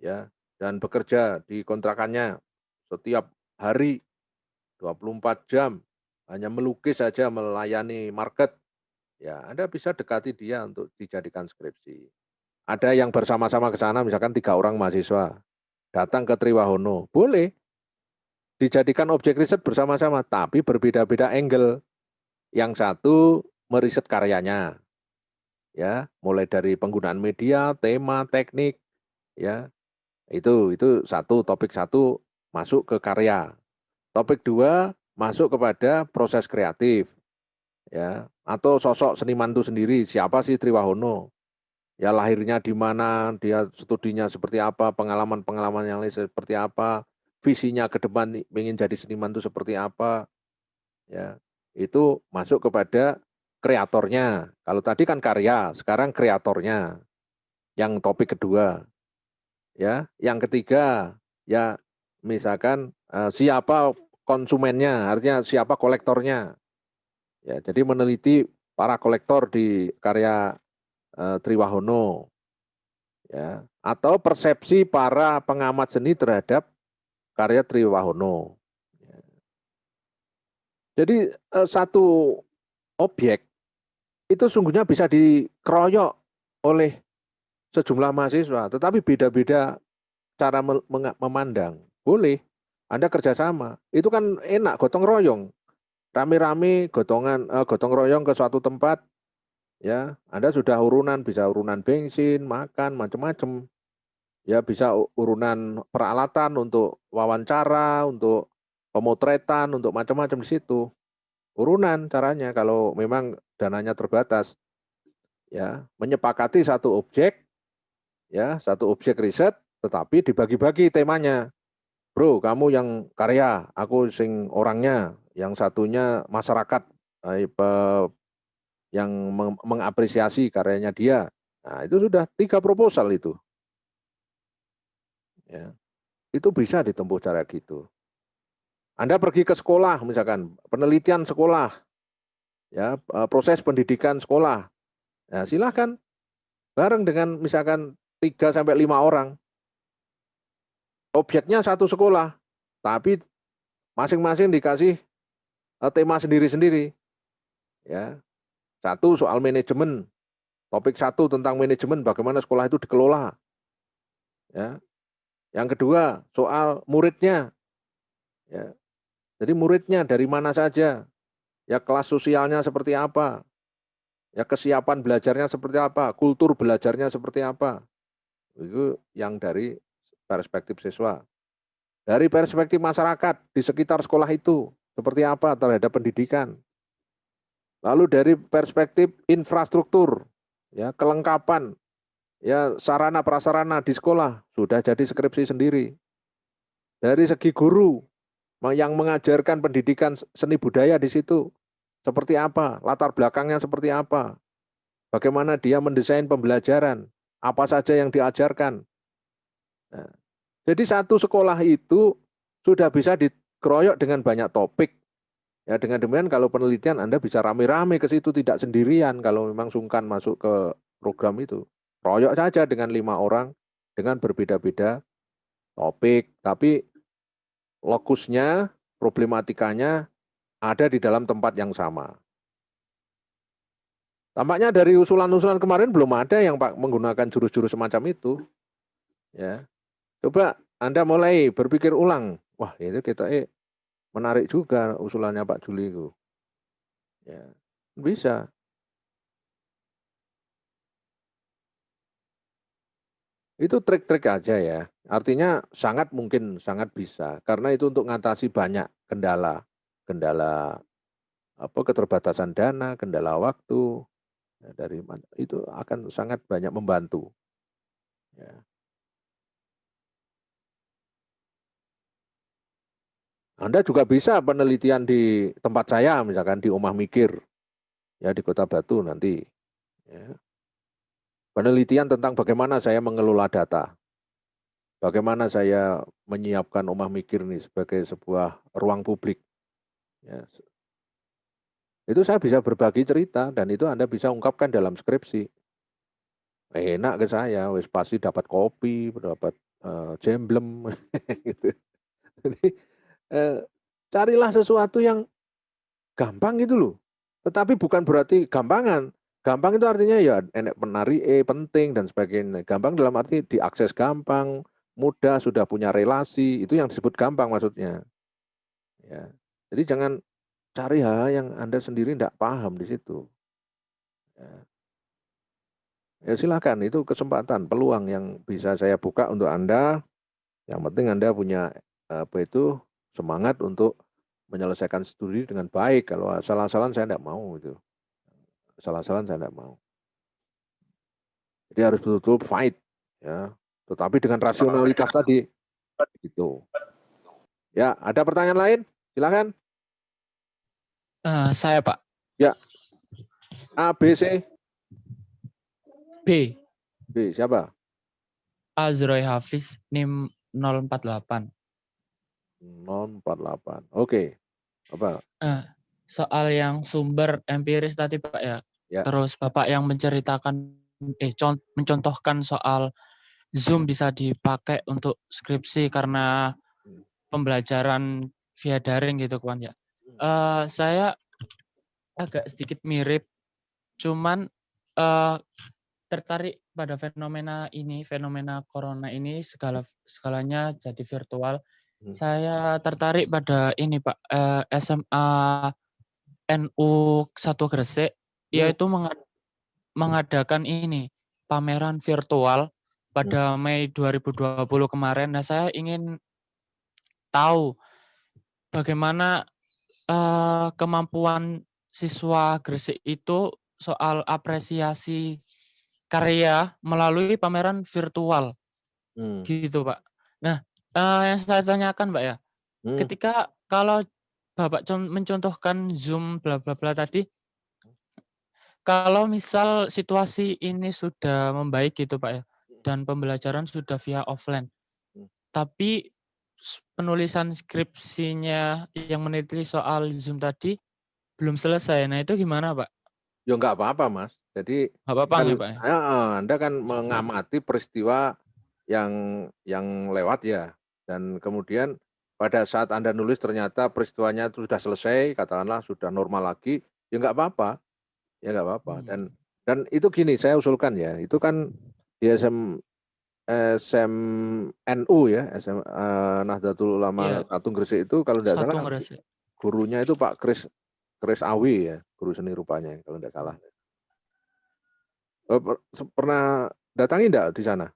ya, dan bekerja di kontrakannya setiap hari 24 jam, hanya melukis saja melayani market. Ya, Anda bisa dekati dia untuk dijadikan skripsi. Ada yang bersama-sama ke sana, misalkan 3 orang mahasiswa, datang ke Triwahono, boleh dijadikan objek riset bersama-sama, tapi berbeda-beda angle. Yang satu meriset karyanya, ya, mulai dari penggunaan media, tema, teknik, ya, itu satu, topik satu masuk ke karya. Topik dua masuk kepada proses kreatif, ya, atau sosok seniman itu sendiri, siapa sih Triwahono? Ya lahirnya di mana, dia studinya seperti apa, pengalaman-pengalaman yang lain seperti apa, visinya ke depan ingin jadi seniman itu seperti apa, ya. Itu masuk kepada kreatornya. Kalau tadi kan karya, sekarang kreatornya. Yang topik kedua, ya. Yang ketiga, ya misalkan siapa konsumennya, artinya siapa kolektornya. Ya, jadi meneliti para kolektor di karya Triwahono, ya, atau persepsi para pengamat seni terhadap karya Triwahono. Jadi satu objek itu sungguhnya bisa dikeroyok oleh sejumlah mahasiswa, tetapi beda-beda cara memandang. Boleh, Anda kerjasama. Itu kan enak, gotong royong. Rame-rame gotong royong ke suatu tempat, ya. Anda sudah urunan, bisa urunan bensin, makan, macam-macam. Ya bisa urunan peralatan untuk wawancara, untuk pemotretan, untuk macam-macam di situ. Urunan caranya kalau memang dananya terbatas. Ya, menyepakati satu objek riset, tetapi dibagi-bagi temanya. Bro, kamu yang karya, aku sing orangnya, yang satunya masyarakat yang mengapresiasi karyanya dia. Nah, itu sudah 3 proposal itu. Ya, itu bisa ditempuh cara gitu. Anda pergi ke sekolah, misalkan penelitian sekolah, ya proses pendidikan sekolah. Ya, silahkan bareng dengan misalkan 3 sampai 5 orang. Objeknya satu sekolah, tapi masing-masing dikasih tema sendiri-sendiri. Ya, satu soal manajemen, topik satu tentang manajemen, bagaimana sekolah itu dikelola. Ya, yang kedua soal muridnya. Ya, jadi muridnya dari mana saja, ya kelas sosialnya seperti apa, ya kesiapan belajarnya seperti apa, kultur belajarnya seperti apa. Itu yang dari perspektif siswa. Dari perspektif masyarakat di sekitar sekolah itu, seperti apa terhadap pendidikan. Lalu dari perspektif infrastruktur, ya kelengkapan, ya sarana prasarana di sekolah, sudah jadi skripsi sendiri. Dari segi guru, yang mengajarkan pendidikan seni budaya di situ, seperti apa, latar belakangnya seperti apa, bagaimana dia mendesain pembelajaran, apa saja yang diajarkan. Nah, jadi satu sekolah itu sudah bisa dikeroyok dengan banyak topik. Ya dengan demikian kalau penelitian Anda bisa rame-rame ke situ tidak sendirian kalau memang sungkan masuk ke program itu. Royok saja dengan 5 orang dengan berbeda-beda topik, tapi lokusnya, problematikanya ada di dalam tempat yang sama. Tampaknya dari usulan-usulan kemarin belum ada yang menggunakan jurus-jurus semacam itu. Ya, coba Anda mulai berpikir ulang. Wah, itu kita menarik juga usulannya Pak Juli itu. Ya, bisa. Itu trik-trik aja ya. Artinya sangat mungkin, sangat bisa. Karena itu untuk mengatasi banyak kendala. Kendala apa keterbatasan dana, kendala waktu, ya, dari mana itu akan sangat banyak membantu. Ya. Anda juga bisa penelitian di tempat saya, misalkan di Omah Mikir, ya di Kota Batu nanti. Ya. Penelitian tentang bagaimana saya mengelola data. bagaimana saya menyiapkan Omah Mikir nih sebagai sebuah ruang publik. Ya, itu saya bisa berbagi cerita dan itu Anda bisa ungkapkan dalam skripsi. Enak ke saya, wis pasti dapat kopi, dapat jemblem, gitu. Jadi carilah sesuatu yang gampang gitu loh. Tetapi bukan berarti gampangan. Gampang itu artinya ya enek penari penting dan sebagainya. Gampang dalam arti diakses gampang, mudah, sudah punya relasi, itu yang disebut gampang maksudnya. Ya. Jadi jangan cari hal yang Anda sendiri tidak paham di situ. Ya. Ya silakan, itu kesempatan, peluang yang bisa saya buka untuk Anda. Yang penting Anda punya apa itu semangat untuk menyelesaikan studi dengan baik. Kalau salah-salah saya tidak mau itu. Salah-salah saya tidak mau. Jadi harus betul-betul fight, ya. Tetapi dengan rasionalitas tadi, gitu. Ya, ada pertanyaan lain? Silakan. Saya Pak. Ya. A, B, C. B. B, siapa? Azroy Hafiz NIM 048. 048. Oke. Apa? Soal yang sumber empiris tadi Pak ya. Ya. Terus Bapak yang mencontohkan soal Zoom bisa dipakai untuk skripsi karena pembelajaran via daring gitu kan ya. Saya agak sedikit mirip, cuman tertarik pada fenomena corona ini segalanya jadi virtual. Saya tertarik pada ini Pak, SMA NU 1 Gresik, yaitu mengadakan ini pameran virtual pada Mei 2020 kemarin. Nah, saya ingin tahu bagaimana kemampuan siswa Gresik itu soal apresiasi karya melalui pameran virtual, gitu Pak. Nah, yang saya tanyakan Pak ya, ketika kalau Bapak mencontohkan Zoom bla bla bla tadi, kalau misal situasi ini sudah membaik gitu Pak ya, dan pembelajaran sudah via offline, tapi penulisan skripsinya yang meneliti soal Zoom tadi belum selesai. Nah itu gimana Pak? Ya nggak apa-apa Mas. Jadi Nggak apa-apa kan ya Pak? Anda kan mengamati peristiwa yang lewat ya. Dan kemudian pada saat Anda nulis ternyata peristiwanya itu sudah selesai, katakanlah sudah normal lagi, ya nggak apa-apa. Ya nggak apa-apa. Dan itu gini, saya usulkan ya, itu kan di SMNU ya, Nahdlatul Ulama Satu Gresik itu kalau tidak salah gurunya itu Pak Kris Awi ya, guru seni rupanya kalau tidak salah. Pernah datangi enggak di sana?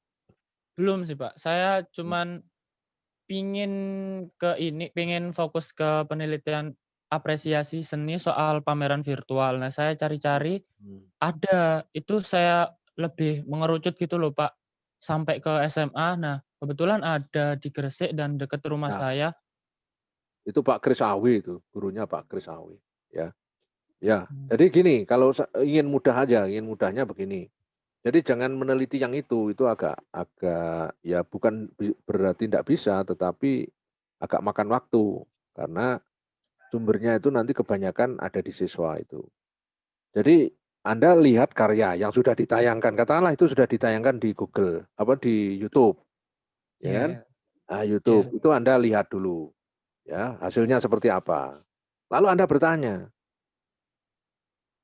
Belum sih Pak, saya cuman pingin fokus ke penelitian apresiasi seni soal pameran virtual. Nah saya cari-cari, ada, itu saya lebih mengerucut gitu loh Pak, sampai ke SMA. Nah kebetulan ada di Gresik dan dekat rumah saya. Itu Pak Kris Awi itu, gurunya Pak Kris Awi. Ya, ya. Jadi gini, kalau ingin mudahnya begini. Jadi jangan meneliti yang itu agak ya bukan berarti tidak bisa, tetapi agak makan waktu karena sumbernya itu nanti kebanyakan ada di siswa itu. Jadi Anda lihat karya yang sudah ditayangkan, katakanlah itu sudah ditayangkan di Google, di YouTube, ya kan? Nah, YouTube itu Anda lihat dulu, ya hasilnya seperti apa. Lalu Anda bertanya,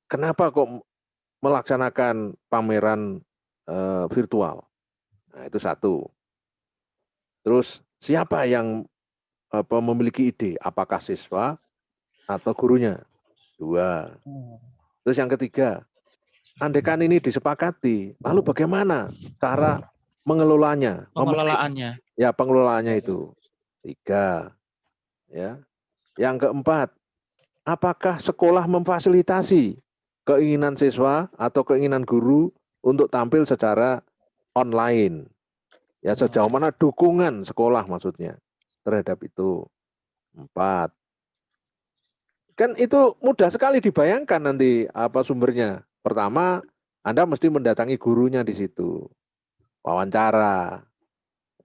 kenapa kok melaksanakan pameran virtual? Nah, itu satu. Terus siapa yang memiliki ide? Apakah siswa atau gurunya? Dua. Terus yang ketiga, andaikan ini disepakati, lalu bagaimana cara mengelolanya? Pengelolaannya. Ya, pengelolaannya itu. Tiga. Ya. Yang keempat, apakah sekolah memfasilitasi keinginan siswa atau keinginan guru untuk tampil secara online? Ya, sejauh mana dukungan sekolah maksudnya terhadap itu. 4. Kan itu mudah sekali dibayangkan nanti apa sumbernya. Pertama, Anda mesti mendatangi gurunya di situ. Wawancara.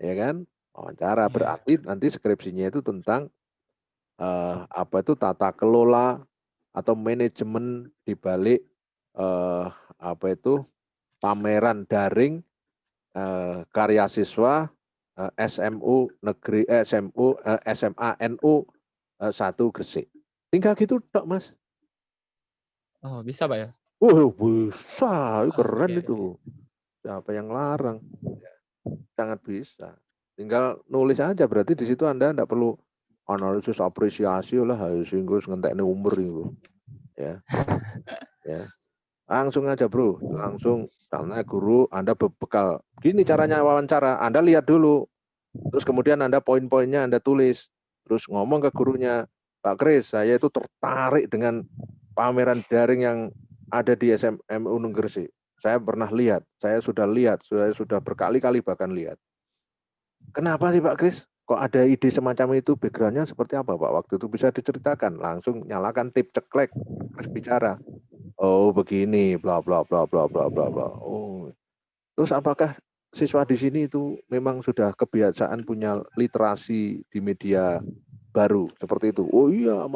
ya kan? Wawancara Iya. berarti nanti skripsinya itu tentang apa itu tata kelola atau manajemen di balik apa itu pameran daring karya siswa SMU negeri SMU SMA NU 1 Gresik. Tinggal gitu tok, Mas. Oh, bisa, Pak, ya? Bisa, itu keren Oke, itu. Siapa yang larang? Ya, sangat bisa. Tinggal nulis aja, berarti di situ Anda enggak perlu analisis apresiasi lah, harus Inggris ngentekne umur itu. Ya, ya. Langsung aja, Bro. Langsung karena guru Anda bekal. Gini caranya wawancara, Anda lihat dulu. Terus kemudian Anda poin-poinnya Anda tulis. Terus ngomong ke gurunya, Pak Kris, saya itu tertarik dengan pameran daring yang ada di SMU Gresik. Saya pernah lihat, saya sudah berkali-kali bahkan lihat. Kenapa sih Pak Kris? Kok ada ide semacam itu? Backgroundnya seperti apa Pak? Waktu itu bisa diceritakan. Langsung nyalakan tip ceklek, Kris bicara. Oh begini, bla bla bla bla bla bla bla. Oh, terus apakah siswa di sini itu memang sudah kebiasaan punya literasi di media baru seperti itu? Oh iya,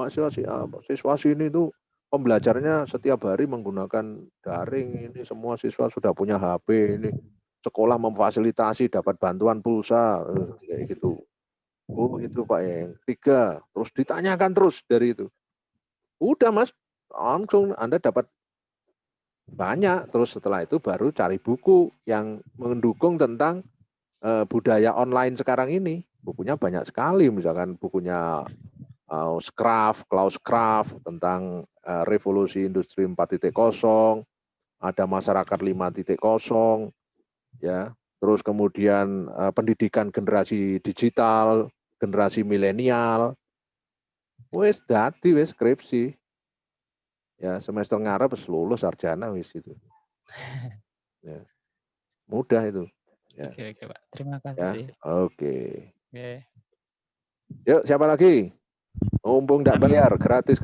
siswa sini itu pembelajarnya setiap hari menggunakan daring. Ini semua siswa sudah punya HP. Ini sekolah memfasilitasi dapat bantuan pulsa kayak gitu. Oh itu Pak yang 3. Terus ditanyakan terus dari itu. Udah Mas, langsung Anda dapat banyak. Terus setelah itu baru cari buku yang mendukung tentang budaya online sekarang ini. Bukunya banyak sekali, misalkan bukunya Klaus Craft tentang revolusi industri 4.0, ada masyarakat 5.0, ya. Terus kemudian pendidikan generasi digital, generasi milenial. Wes dadi wes skripsi. Ya, semester ngarep wis lulus sarjana wis itu. Ya. Mudah itu. Ya. Oke, Pak. Terima Ya, kasih. oke. Oke. Yuk, siapa lagi? Mumpung enggak bayar, gratis.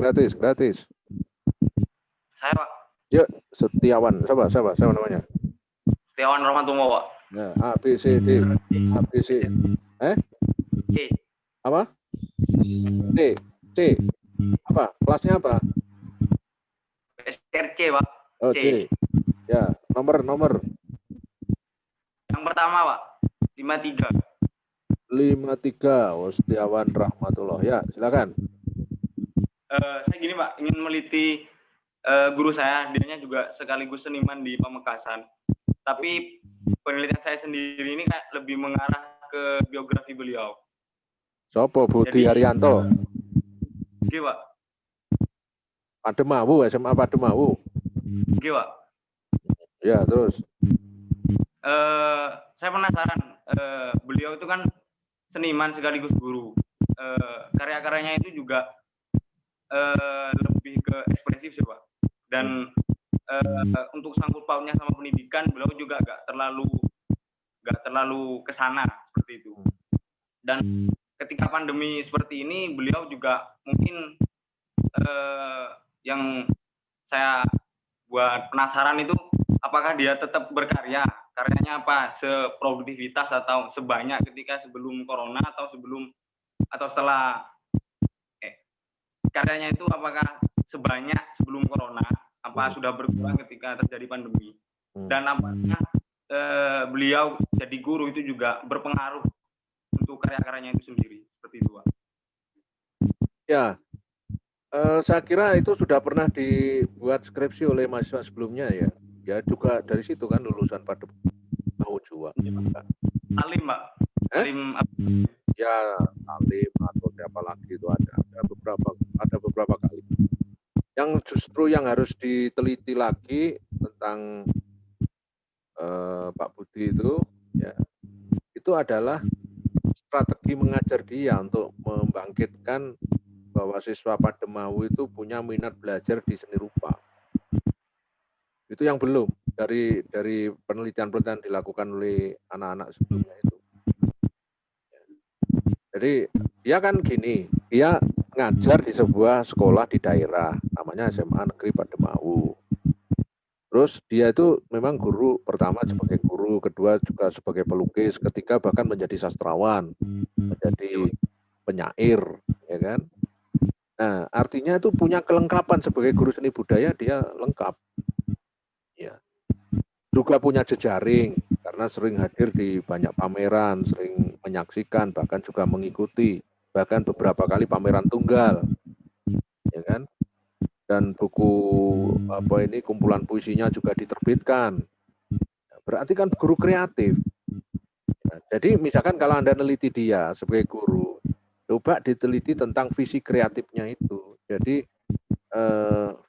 Saya, Pak. Yuk, Setiawan. Siapa namanya? Setiawan Rahmatullah, Pak. Ya, A, B, C, D. A, B, C. C. Apa? C. Apa? Kelasnya apa? SRC, Pak. Oh, C. Ya, nomor. Yang pertama, Pak. 53. 53. Oh, Setiawan Rahmatullah. Ya, silakan. Saya gini, Pak, ingin meliti guru saya, dianya juga sekaligus seniman di Pamekasan. Tapi penelitian saya sendiri ini lebih mengarah ke biografi beliau. Sopo Budi Haryanto? Oke, Pak. Pademawu, SMA Pademawu. Oke, Pak. Ya, terus. Saya penasaran, beliau itu kan seniman sekaligus guru. Karya-karyanya itu juga lebih ke ekspresif sih, Pak. Dan untuk sangkut pautnya sama pendidikan, beliau juga gak terlalu kesana seperti itu. Dan ketika pandemi seperti ini, beliau juga mungkin yang saya buat penasaran itu, apakah dia tetap berkarya, karyanya apa, seproduktivitas atau sebanyak ketika sebelum corona atau setelah karyanya itu apakah sebanyak sebelum corona, apa sudah berkurang ketika terjadi pandemi, dan apakah beliau jadi guru itu juga berpengaruh untuk karya-karyanya itu sendiri, seperti itu, Pak. Ya, saya kira itu sudah pernah dibuat skripsi oleh mahasiswa sebelumnya ya. Ya juga dari situ kan lulusan Pademawu juga. Alim, Pak. Alim. Ya, Alim atau siapa lagi itu ada beberapa kali. Yang justru yang harus diteliti lagi tentang Pak Budi itu, ya, itu adalah strategi mengajar dia untuk membangkitkan bahwa siswa Pademawu itu punya minat belajar di seni rupa. Itu yang belum dari penelitian-penelitian dilakukan oleh anak-anak sebelumnya itu. Jadi dia kan gini, dia ngajar di sebuah sekolah di daerah, namanya SMA Negeri Pademawu. Terus dia itu memang guru pertama sebagai guru guru, kedua juga sebagai pelukis, ketiga bahkan menjadi sastrawan, menjadi penyair, ya kan. Nah, artinya itu punya kelengkapan sebagai guru seni budaya, dia lengkap. Ya. Juga punya jejaring, karena sering hadir di banyak pameran, sering menyaksikan, bahkan juga mengikuti, bahkan beberapa kali pameran tunggal, ya kan. Dan buku kumpulan puisinya juga diterbitkan. Berarti kan guru kreatif. Nah, jadi misalkan kalau Anda neliti dia sebagai guru, coba diteliti tentang visi kreatifnya itu. Jadi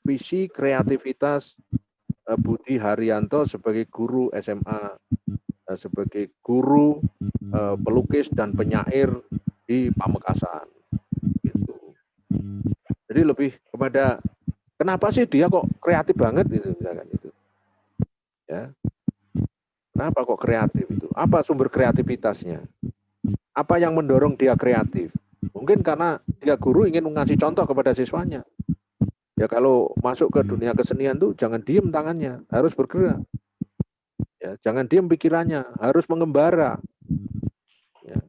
visi kreativitas Budi Haryanto sebagai guru SMA, sebagai guru pelukis dan penyair di Pamekasan. Gitu. Jadi lebih kepada kenapa sih dia kok kreatif banget gitu, misalkan itu. Ya. Kenapa kok kreatif itu? Apa sumber kreativitasnya? Apa yang mendorong dia kreatif? Mungkin karena dia guru ingin mengasih contoh kepada siswanya. Ya kalau masuk ke dunia kesenian tuh jangan diem tangannya, harus bergerak. Ya, jangan diem pikirannya, harus mengembara. Ya.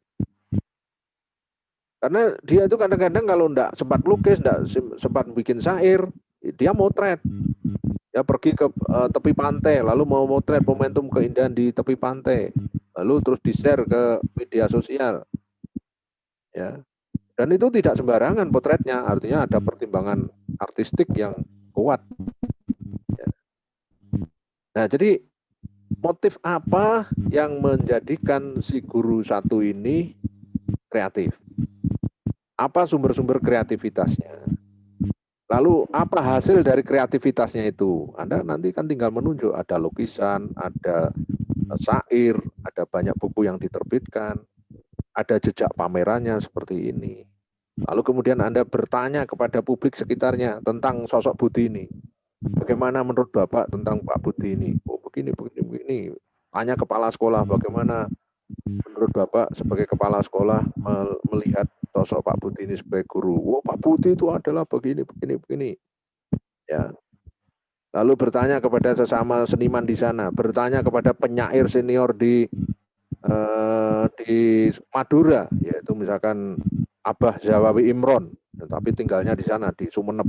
Karena dia itu kadang-kadang kalau enggak sempat lukis, enggak sempat bikin syair, dia motret. Ya pergi ke tepi pantai, lalu mau motret momentum keindahan di tepi pantai, lalu terus di-share ke media sosial. Ya. Dan itu tidak sembarangan potretnya, artinya ada pertimbangan artistik yang kuat. Ya. Nah, jadi motif apa yang menjadikan si guru satu ini kreatif? Apa sumber-sumber kreativitasnya? Lalu apa hasil dari kreativitasnya itu? Anda nanti kan tinggal menunjuk, ada lukisan, ada syair, ada banyak buku yang diterbitkan, ada jejak pamerannya seperti ini. Lalu kemudian Anda bertanya kepada publik sekitarnya tentang sosok Budi ini. Bagaimana menurut Bapak tentang Pak Budi ini? Oh, begini, begini, begini. Tanya kepala sekolah, bagaimana menurut Bapak sebagai kepala sekolah melihat sosok Pak Budi ini sebagai guru? Oh, Pak Budi itu adalah begini, begini, begini. Ya. Lalu bertanya kepada sesama seniman di sana, bertanya kepada penyair senior di Madura, yaitu misalkan Abah Zawawi Imron, tapi tinggalnya di sana di Sumeneb,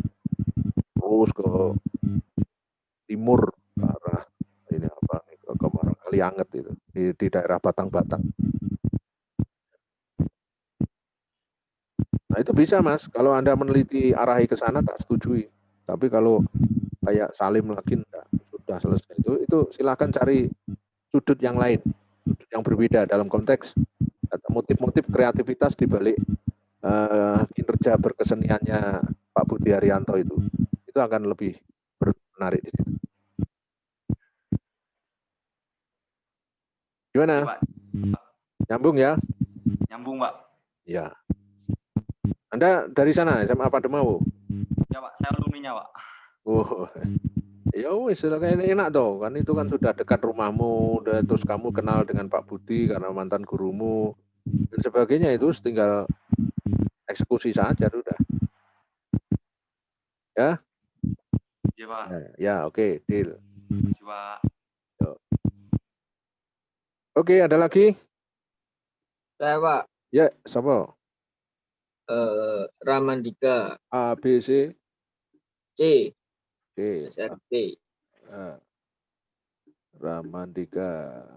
terus ke timur ke arah ini apa ke Kalianget itu di daerah Batang-Batang. Nah itu bisa Mas, kalau Anda meneliti arahi ke sana tak setujui. Tapi kalau kayak Salim lagi enggak, sudah selesai itu silakan cari sudut yang lain, sudut yang berbeda dalam konteks motif-motif kreativitas di balik kinerja berkeseniannya Pak Budi Haryanto itu akan lebih menarik di situ. Gimana? Pak. Nyambung ya? Nyambung, Pak. Ya. Anda dari sana SMA Pademau? Ya, Pak. Saya alumninya, Pak. Oh. Ya wis enak toh, kan itu kan sudah dekat rumahmu, terus kamu kenal dengan Pak Budi karena mantan gurumu dan sebagainya, itu tinggal eksekusi saja sudah. Ya? Iya, Pak. Ya, oke, deal. Iya, Pak. Oke, ada lagi? Saya, Pak. Ya, siapa? Ramandika. A, B, C. C. C. SRT. Ramandika.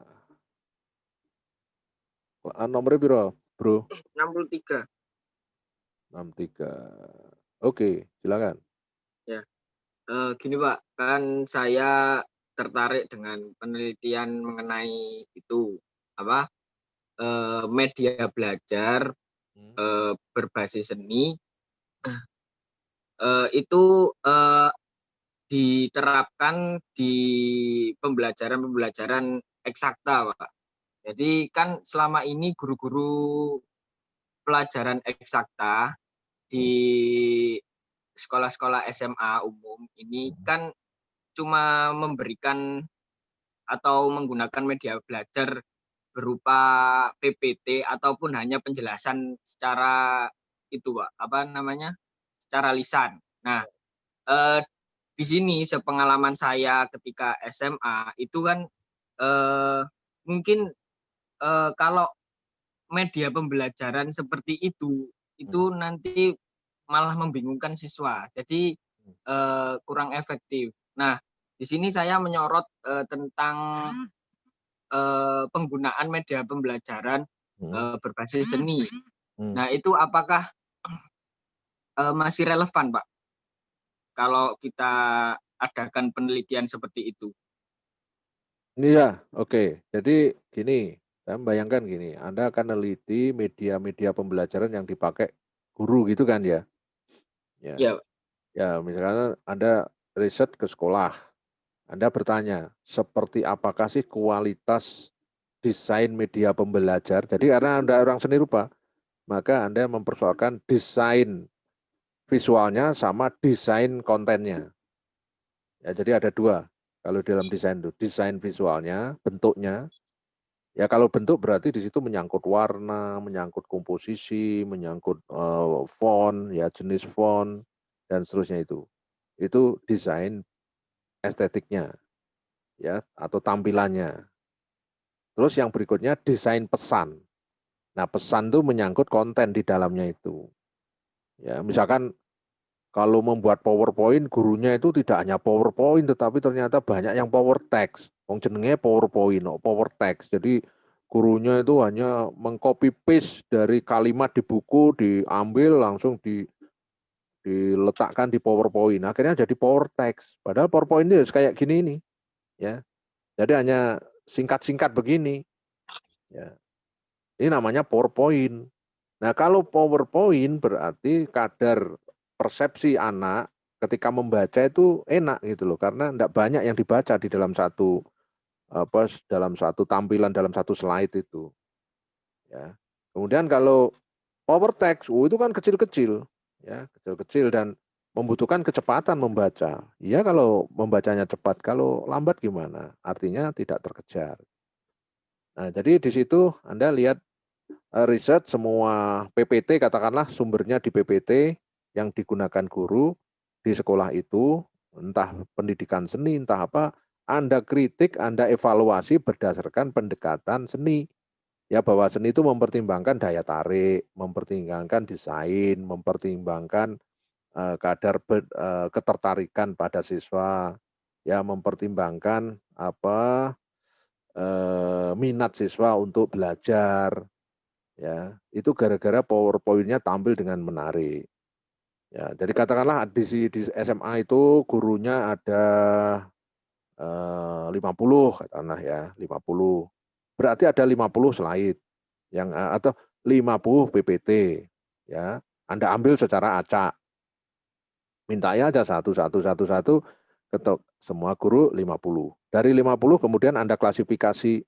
Nomornya berapa, bro? 63. 63. Oke, silakan. Ya. Gini Pak, kan saya tertarik dengan penelitian mengenai itu apa media belajar berbasis seni itu diterapkan di pembelajaran eksakta, Pak. Jadi kan selama ini guru-guru pelajaran eksakta di sekolah-sekolah SMA umum ini kan cuma memberikan atau menggunakan media belajar berupa PPT ataupun hanya penjelasan secara itu, Pak, secara lisan. Nah, di sini sepengalaman saya ketika SMA itu kan mungkin kalau media pembelajaran seperti itu nanti malah membingungkan siswa. Jadi kurang efektif. Nah, di sini saya menyorot tentang penggunaan media pembelajaran berbasis seni. Nah, itu apakah masih relevan, Pak? Kalau kita adakan penelitian seperti itu. Iya, oke. Jadi gini, saya membayangkan gini, Anda akan neliti media-media pembelajaran yang dipakai guru gitu kan ya? Ya, Ya, ya misalnya Anda riset ke sekolah, Anda bertanya, seperti apakah sih kualitas desain media pembelajar? Jadi karena Anda orang seni rupa, maka Anda mempersoalkan desain visualnya sama desain kontennya. Ya, jadi ada dua. Kalau dalam desain itu, desain visualnya, bentuknya. Ya kalau bentuk berarti di situ menyangkut warna, menyangkut komposisi, menyangkut font, ya jenis font dan seterusnya itu. Itu desain estetiknya, ya atau tampilannya. Terus yang berikutnya desain pesan. Nah pesan itu menyangkut konten di dalamnya itu. Ya misalkan kalau membuat PowerPoint, gurunya itu tidak hanya PowerPoint, tetapi ternyata banyak yang power text. Wong jenenge PowerPoint, power text. Jadi gurunya itu hanya mengcopy paste dari kalimat di buku, diambil langsung diletakkan di PowerPoint. Akhirnya jadi power text. Padahal PowerPoint itu kayak gini ini, ya. Jadi hanya singkat-singkat begini. Ya. Ini namanya PowerPoint. Nah, kalau PowerPoint berarti kadar persepsi anak ketika membaca itu enak gitu loh, karena tidak banyak yang dibaca di dalam satu tampilan dalam satu slide itu. Ya. Kemudian kalau power text, itu kan kecil-kecil, ya kecil-kecil dan membutuhkan kecepatan membaca. Iya kalau membacanya cepat, kalau lambat gimana? Artinya tidak terkejar. Nah, jadi di situ Anda lihat riset semua PPT, katakanlah sumbernya di PPT yang digunakan guru di sekolah itu, entah pendidikan seni, entah apa, Anda kritik, Anda evaluasi berdasarkan pendekatan seni. Ya bahwa seni itu mempertimbangkan daya tarik, mempertimbangkan desain, mempertimbangkan kadar ketertarikan pada siswa, ya mempertimbangkan minat siswa untuk belajar, ya itu gara-gara PowerPoint-nya tampil dengan menarik. Ya, jadi katakanlah di SMA itu gurunya ada 50 katakanlah ya, 50. Berarti ada 50 slide yang atau 50 PPT ya. Anda ambil secara acak. Mintanya aja satu ketok semua guru 50. Dari 50 kemudian Anda klasifikasi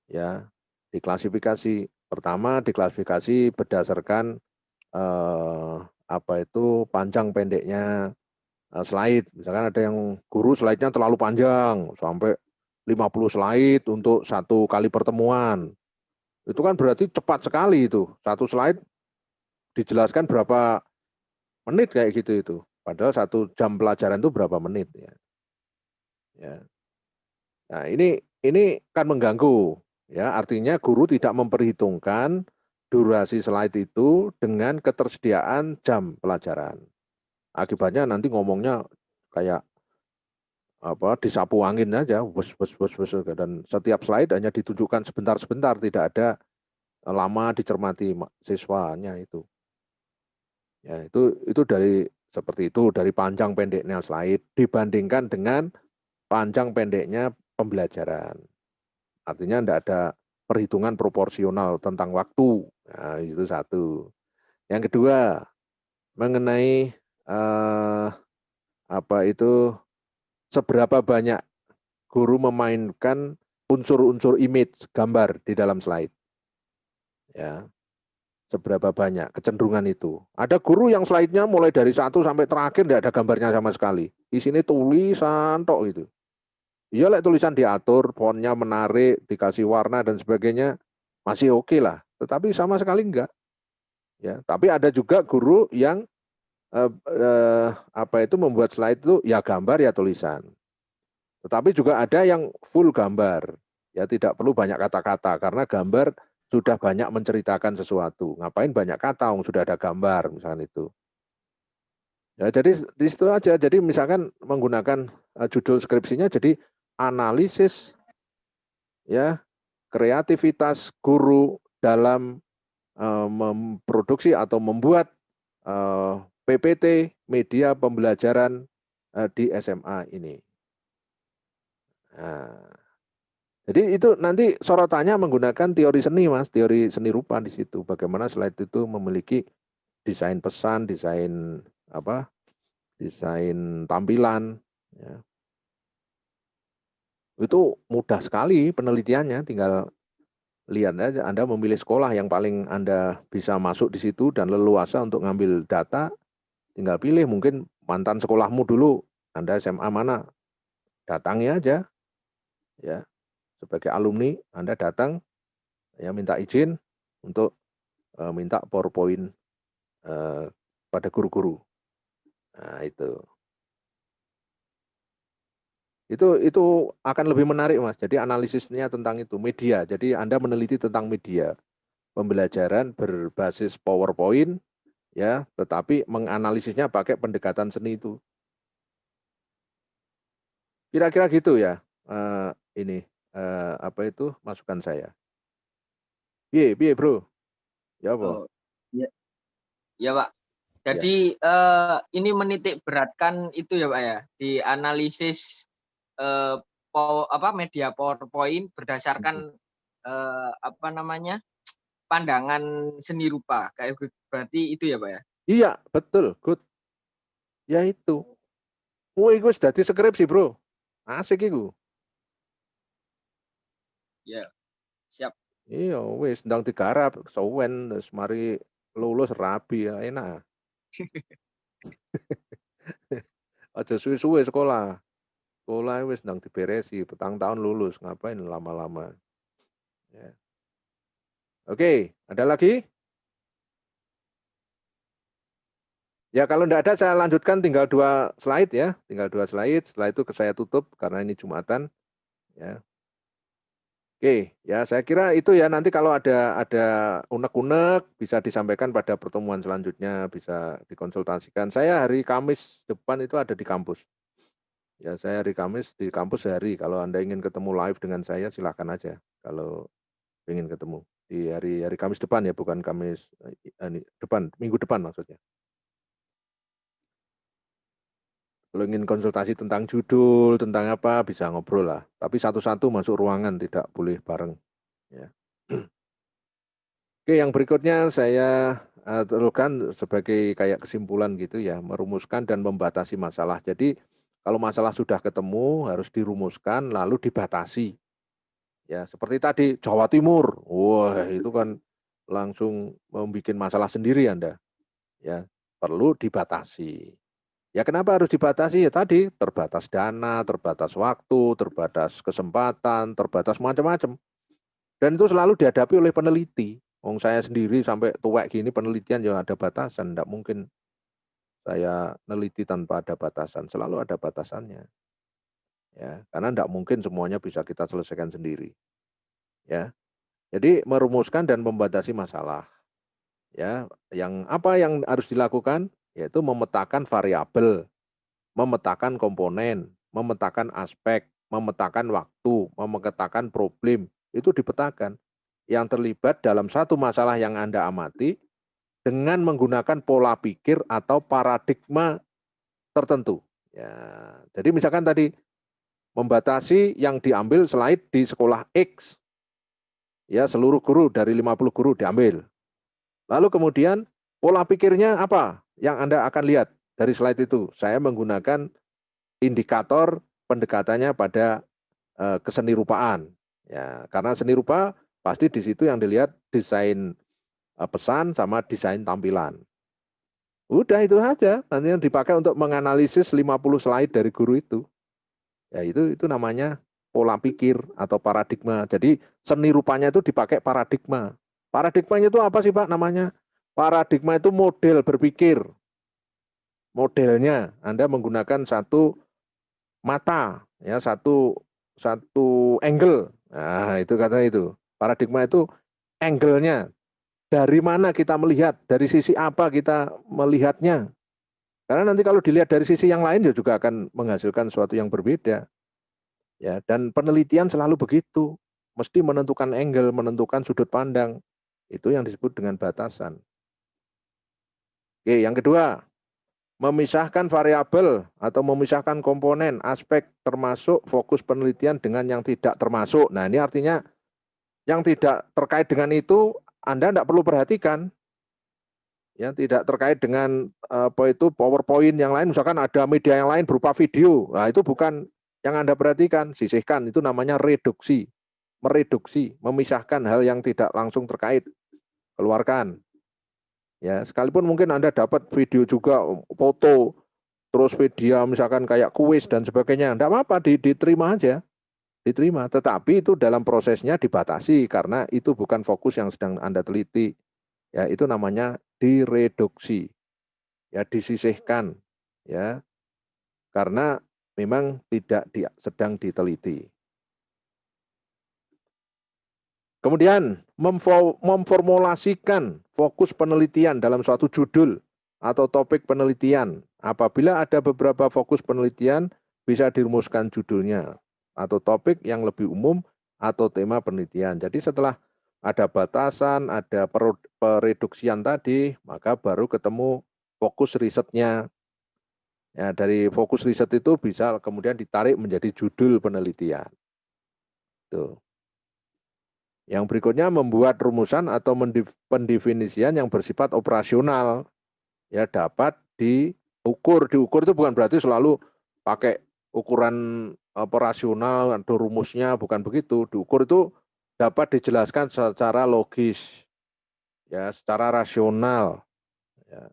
ya. Diklasifikasi. Pertama diklasifikasi berdasarkan panjang pendeknya slide. Misalkan ada yang guru slide-nya terlalu panjang sampai 50 slide untuk satu kali pertemuan. Itu kan berarti cepat sekali itu. Satu slide dijelaskan berapa menit kayak gitu itu. Padahal 1 jam pelajaran itu berapa menit ya. Ya. Nah, ini kan mengganggu ya, artinya guru tidak memperhitungkan durasi slide itu dengan ketersediaan jam pelajaran. Akibatnya nanti ngomongnya kayak disapu angin aja, dan setiap slide hanya ditunjukkan sebentar-sebentar, tidak ada lama dicermati siswanya itu. Ya, itu dari seperti itu, dari panjang pendeknya slide dibandingkan dengan panjang pendeknya pembelajaran. Artinya tidak ada perhitungan proporsional tentang waktu. Nah, itu satu. Yang kedua, mengenai seberapa banyak guru memainkan unsur-unsur image gambar di dalam slide. Ya. Seberapa banyak kecenderungan itu. Ada guru yang slide-nya mulai dari 1 sampai terakhir tidak ada gambarnya sama sekali. Isinya tulisan tok itu. Iya lah tulisan diatur, fontnya menarik, dikasih warna dan sebagainya, masih oke lah. Tetapi sama sekali enggak. Ya, tapi ada juga guru yang membuat slide itu ya gambar ya tulisan. Tetapi juga ada yang full gambar. Ya tidak perlu banyak kata-kata karena gambar sudah banyak menceritakan sesuatu. Ngapain banyak kata, sudah ada gambar misalkan itu. Ya, jadi di situ aja. Jadi misalkan menggunakan judul skripsinya jadi analisis ya kreativitas guru dalam memproduksi atau membuat PPT media pembelajaran di SMA ini. Nah, jadi itu nanti sorotannya menggunakan teori seni, Mas, teori seni rupa di situ. Bagaimana slide itu memiliki desain pesan, desain apa? Desain tampilan. Ya. Itu mudah sekali penelitiannya, tinggal lihat aja. Anda memilih sekolah yang paling Anda bisa masuk di situ dan leluasa untuk ngambil data, tinggal pilih mungkin mantan sekolahmu dulu, Anda SMA mana, datangi aja, ya. Sebagai alumni, Anda datang, ya minta izin untuk minta PowerPoint pada guru-guru. Nah, itu akan lebih menarik, Mas. Jadi analisisnya tentang itu media. Jadi Anda meneliti tentang media pembelajaran berbasis PowerPoint, ya, tetapi menganalisisnya pakai pendekatan seni itu. Kira-kira gitu ya. Ini apa itu masukan saya. Piye, Bro? Ya, apa? Oh, ya, ya Pak. Jadi ini menitik beratkan itu ya Pak ya, di analisis media PowerPoint berdasarkan apa namanya pandangan seni rupa, kayak berarti itu ya Pak ya? Iya, betul, good. Ya itu. Iku wis dadi skripsi, Bro. Asik iku. Ya, siap. Iya, wis ndang digarap, suwen terus mari lulus rabi ya enak. Aja suwe-suwe sekolah. Sekolah wis ndang diberesi, petang tahun lulus, ngapain lama-lama. Ya. Oke, ada lagi? Ya kalau enggak ada saya lanjutkan tinggal 2 slide ya, tinggal 2 slide, setelah itu saya tutup karena ini Jumatan. Ya. Oke, ya saya kira itu ya nanti kalau ada unek-unek bisa disampaikan pada pertemuan selanjutnya, bisa dikonsultasikan. Saya hari Kamis depan itu ada di kampus. Ya saya hari Kamis di kampus sehari. Kalau Anda ingin ketemu live dengan saya silahkan aja. Kalau ingin ketemu di hari Kamis depan ya, bukan Kamis depan, minggu depan maksudnya. Kalau ingin konsultasi tentang judul, tentang apa, bisa ngobrol lah. Tapi satu-satu masuk ruangan, tidak boleh bareng. Ya. Oke, yang berikutnya saya teruskan sebagai kayak kesimpulan gitu ya, merumuskan dan membatasi masalah. Jadi kalau masalah sudah ketemu harus dirumuskan lalu dibatasi. Ya, seperti tadi Jawa Timur. Wah, itu kan langsung membuat masalah sendiri Anda. Ya, perlu dibatasi. Ya kenapa harus dibatasi? Ya tadi terbatas dana, terbatas waktu, terbatas kesempatan, terbatas macam-macam. Dan itu selalu dihadapi oleh peneliti. Wong saya sendiri sampai tua gini penelitian ya ada batasan, tidak mungkin saya neliti tanpa ada batasan, selalu ada batasannya. Ya, karena tidak mungkin semuanya bisa kita selesaikan sendiri. Ya. Jadi merumuskan dan membatasi masalah. Ya, apa yang harus dilakukan? Yaitu memetakan variabel, memetakan komponen, memetakan aspek, memetakan waktu, memetakan problem, itu dipetakan. Yang terlibat dalam satu masalah yang Anda amati dengan menggunakan pola pikir atau paradigma tertentu. Ya, jadi misalkan tadi membatasi yang diambil slide di sekolah X, ya seluruh guru dari 50 guru diambil. Lalu kemudian pola pikirnya apa yang Anda akan lihat dari slide itu? Saya menggunakan indikator pendekatannya pada keseni rupaan. Ya, karena seni rupa pasti di situ yang dilihat desain pesan sama desain tampilan. Udah itu saja, nanti yang dipakai untuk menganalisis 50 slide dari guru itu. Ya itu namanya pola pikir atau paradigma. Jadi seni rupanya itu dipakai paradigma. Paradigmanya itu apa sih Pak namanya? Paradigma itu model berpikir. Modelnya Anda menggunakan satu mata, ya satu satu angle. Nah, itu katanya itu. Paradigma itu angle-nya. Dari mana kita melihat, dari sisi apa kita melihatnya. Karena nanti kalau dilihat dari sisi yang lain juga akan menghasilkan sesuatu yang berbeda. Ya, dan penelitian selalu begitu. Mesti menentukan angle, menentukan sudut pandang. Itu yang disebut dengan batasan. Oke, yang kedua, memisahkan variabel atau memisahkan komponen aspek termasuk fokus penelitian dengan yang tidak termasuk. Nah, ini artinya yang tidak terkait dengan itu Anda tidak perlu perhatikan. Ya, tidak terkait dengan apa itu PowerPoint yang lain, misalkan ada media yang lain berupa video. Nah, itu bukan yang Anda perhatikan, sisihkan. Itu namanya reduksi. Mereduksi, memisahkan hal yang tidak langsung terkait. Keluarkan. Ya, sekalipun mungkin Anda dapat video juga, foto, terus video misalkan kayak kuis dan sebagainya, enggak apa-apa, diterima aja. Diterima, tetapi itu dalam prosesnya dibatasi karena itu bukan fokus yang sedang Anda teliti. Ya, itu namanya direduksi. Ya, disisihkan, ya. Karena memang tidak sedang diteliti. Kemudian memformulasikan fokus penelitian dalam suatu judul atau topik penelitian. Apabila ada beberapa fokus penelitian, bisa dirumuskan judulnya atau topik yang lebih umum atau tema penelitian. Jadi setelah ada batasan, ada pereduksian tadi, maka baru ketemu fokus risetnya. Ya, dari fokus riset itu bisa kemudian ditarik menjadi judul penelitian. Tuh. Yang berikutnya membuat rumusan atau pendefinisian yang bersifat operasional. Ya, dapat diukur. Diukur itu bukan berarti selalu pakai ukuran operasional atau rumusnya, bukan begitu. Diukur itu dapat dijelaskan secara logis, ya, secara rasional. Ya.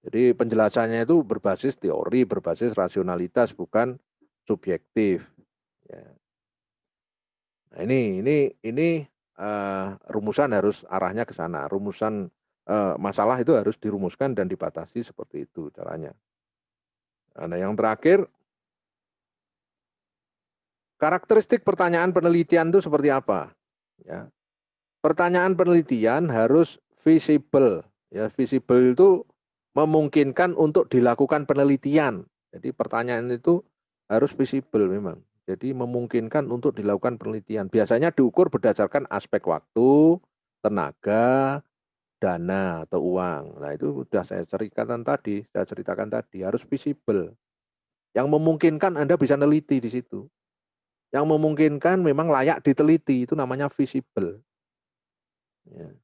Jadi penjelasannya itu berbasis teori, berbasis rasionalitas, bukan subjektif. Ya. Nah, ini rumusan harus arahnya ke sana. Rumusan masalah itu harus dirumuskan dan dibatasi seperti itu caranya. Nah, yang terakhir, karakteristik pertanyaan penelitian itu seperti apa? Ya. Pertanyaan penelitian harus visible. Ya, visible itu memungkinkan untuk dilakukan penelitian. Jadi pertanyaan itu harus visible memang. Jadi memungkinkan untuk dilakukan penelitian. Biasanya diukur berdasarkan aspek waktu, tenaga, dana atau uang. Nah, itu sudah saya ceritakan tadi, harus visible. Yang memungkinkan Anda bisa neliti di situ. Yang memungkinkan memang layak diteliti, itu namanya visible. Ya.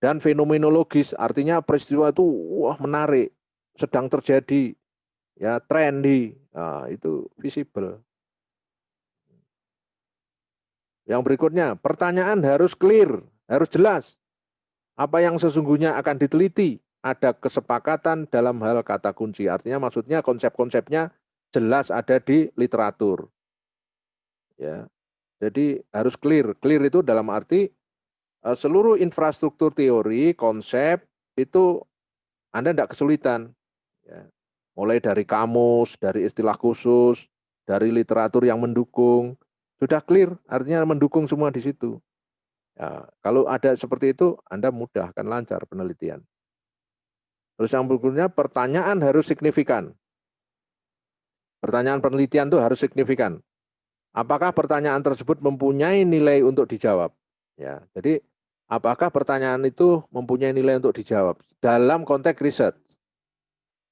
Dan fenomenologis, artinya peristiwa itu menarik, sedang terjadi, ya, trendy, nah, itu visible. Yang berikutnya, pertanyaan harus clear, harus jelas. Apa yang sesungguhnya akan diteliti, ada kesepakatan dalam hal kata kunci. Artinya maksudnya konsep-konsepnya jelas ada di literatur. Ya, jadi harus clear. Clear itu dalam arti seluruh infrastruktur teori, konsep, itu Anda tidak kesulitan. Ya. Mulai dari kamus, dari istilah khusus, dari literatur yang mendukung, sudah clear, artinya mendukung semua di situ. Ya, kalau ada seperti itu, Anda mudah, akan lancar penelitian. Terus yang berikutnya, pertanyaan harus signifikan. Pertanyaan penelitian itu harus signifikan. Apakah pertanyaan tersebut mempunyai nilai untuk dijawab? Ya, jadi apakah pertanyaan itu mempunyai nilai untuk dijawab dalam konteks riset?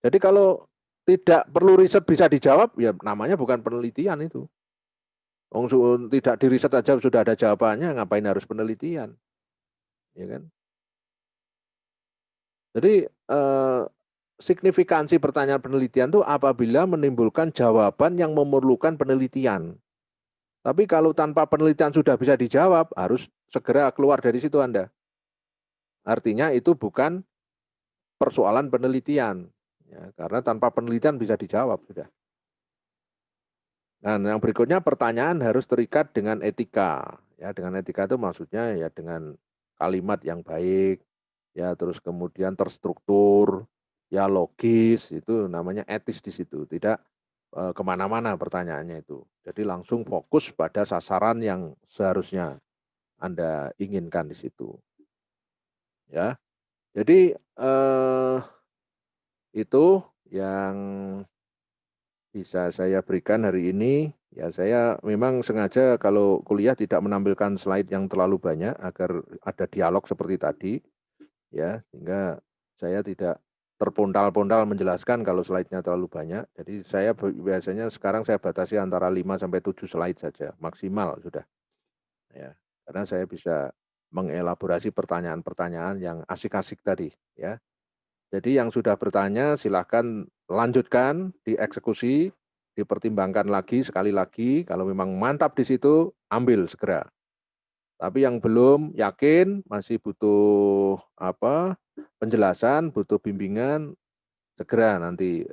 Jadi kalau tidak perlu riset bisa dijawab, ya namanya bukan penelitian itu. Tidak di riset aja sudah ada jawabannya, ngapain harus penelitian? Ya kan? Jadi signifikansi pertanyaan penelitian itu apabila menimbulkan jawaban yang memerlukan penelitian. Tapi kalau tanpa penelitian sudah bisa dijawab, harus segera keluar dari situ Anda. Artinya itu bukan persoalan penelitian. Ya, karena tanpa penelitian bisa dijawab sudah. Nah, yang berikutnya pertanyaan harus terikat dengan etika. Ya, dengan etika itu maksudnya ya dengan kalimat yang baik, ya terus kemudian terstruktur, ya logis, itu namanya etis di situ. Tidak kemana-mana pertanyaannya itu. Jadi langsung fokus pada sasaran yang seharusnya Anda inginkan di situ. Ya, jadi itu yang bisa saya berikan hari ini. Ya, saya memang sengaja kalau kuliah tidak menampilkan slide yang terlalu banyak agar ada dialog seperti tadi, ya, sehingga saya tidak terpontal-pontal menjelaskan kalau slide-nya terlalu banyak. Jadi saya biasanya sekarang saya batasi antara 5 sampai 7 slide saja, maksimal sudah. Ya, karena saya bisa mengelaborasi pertanyaan-pertanyaan yang asik-asik tadi, ya. Jadi yang sudah bertanya silahkan lanjutkan, dieksekusi, dipertimbangkan lagi sekali lagi. Kalau memang mantap di situ, ambil segera. Tapi yang belum yakin, masih butuh penjelasan, butuh bimbingan, segera nanti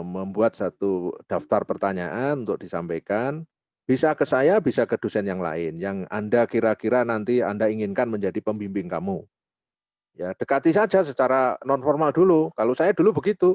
membuat satu daftar pertanyaan untuk disampaikan. Bisa ke saya, bisa ke dosen yang lain, yang Anda kira-kira nanti Anda inginkan menjadi pembimbing kamu. Ya, dekati saja secara non formal dulu. Kalau saya dulu begitu.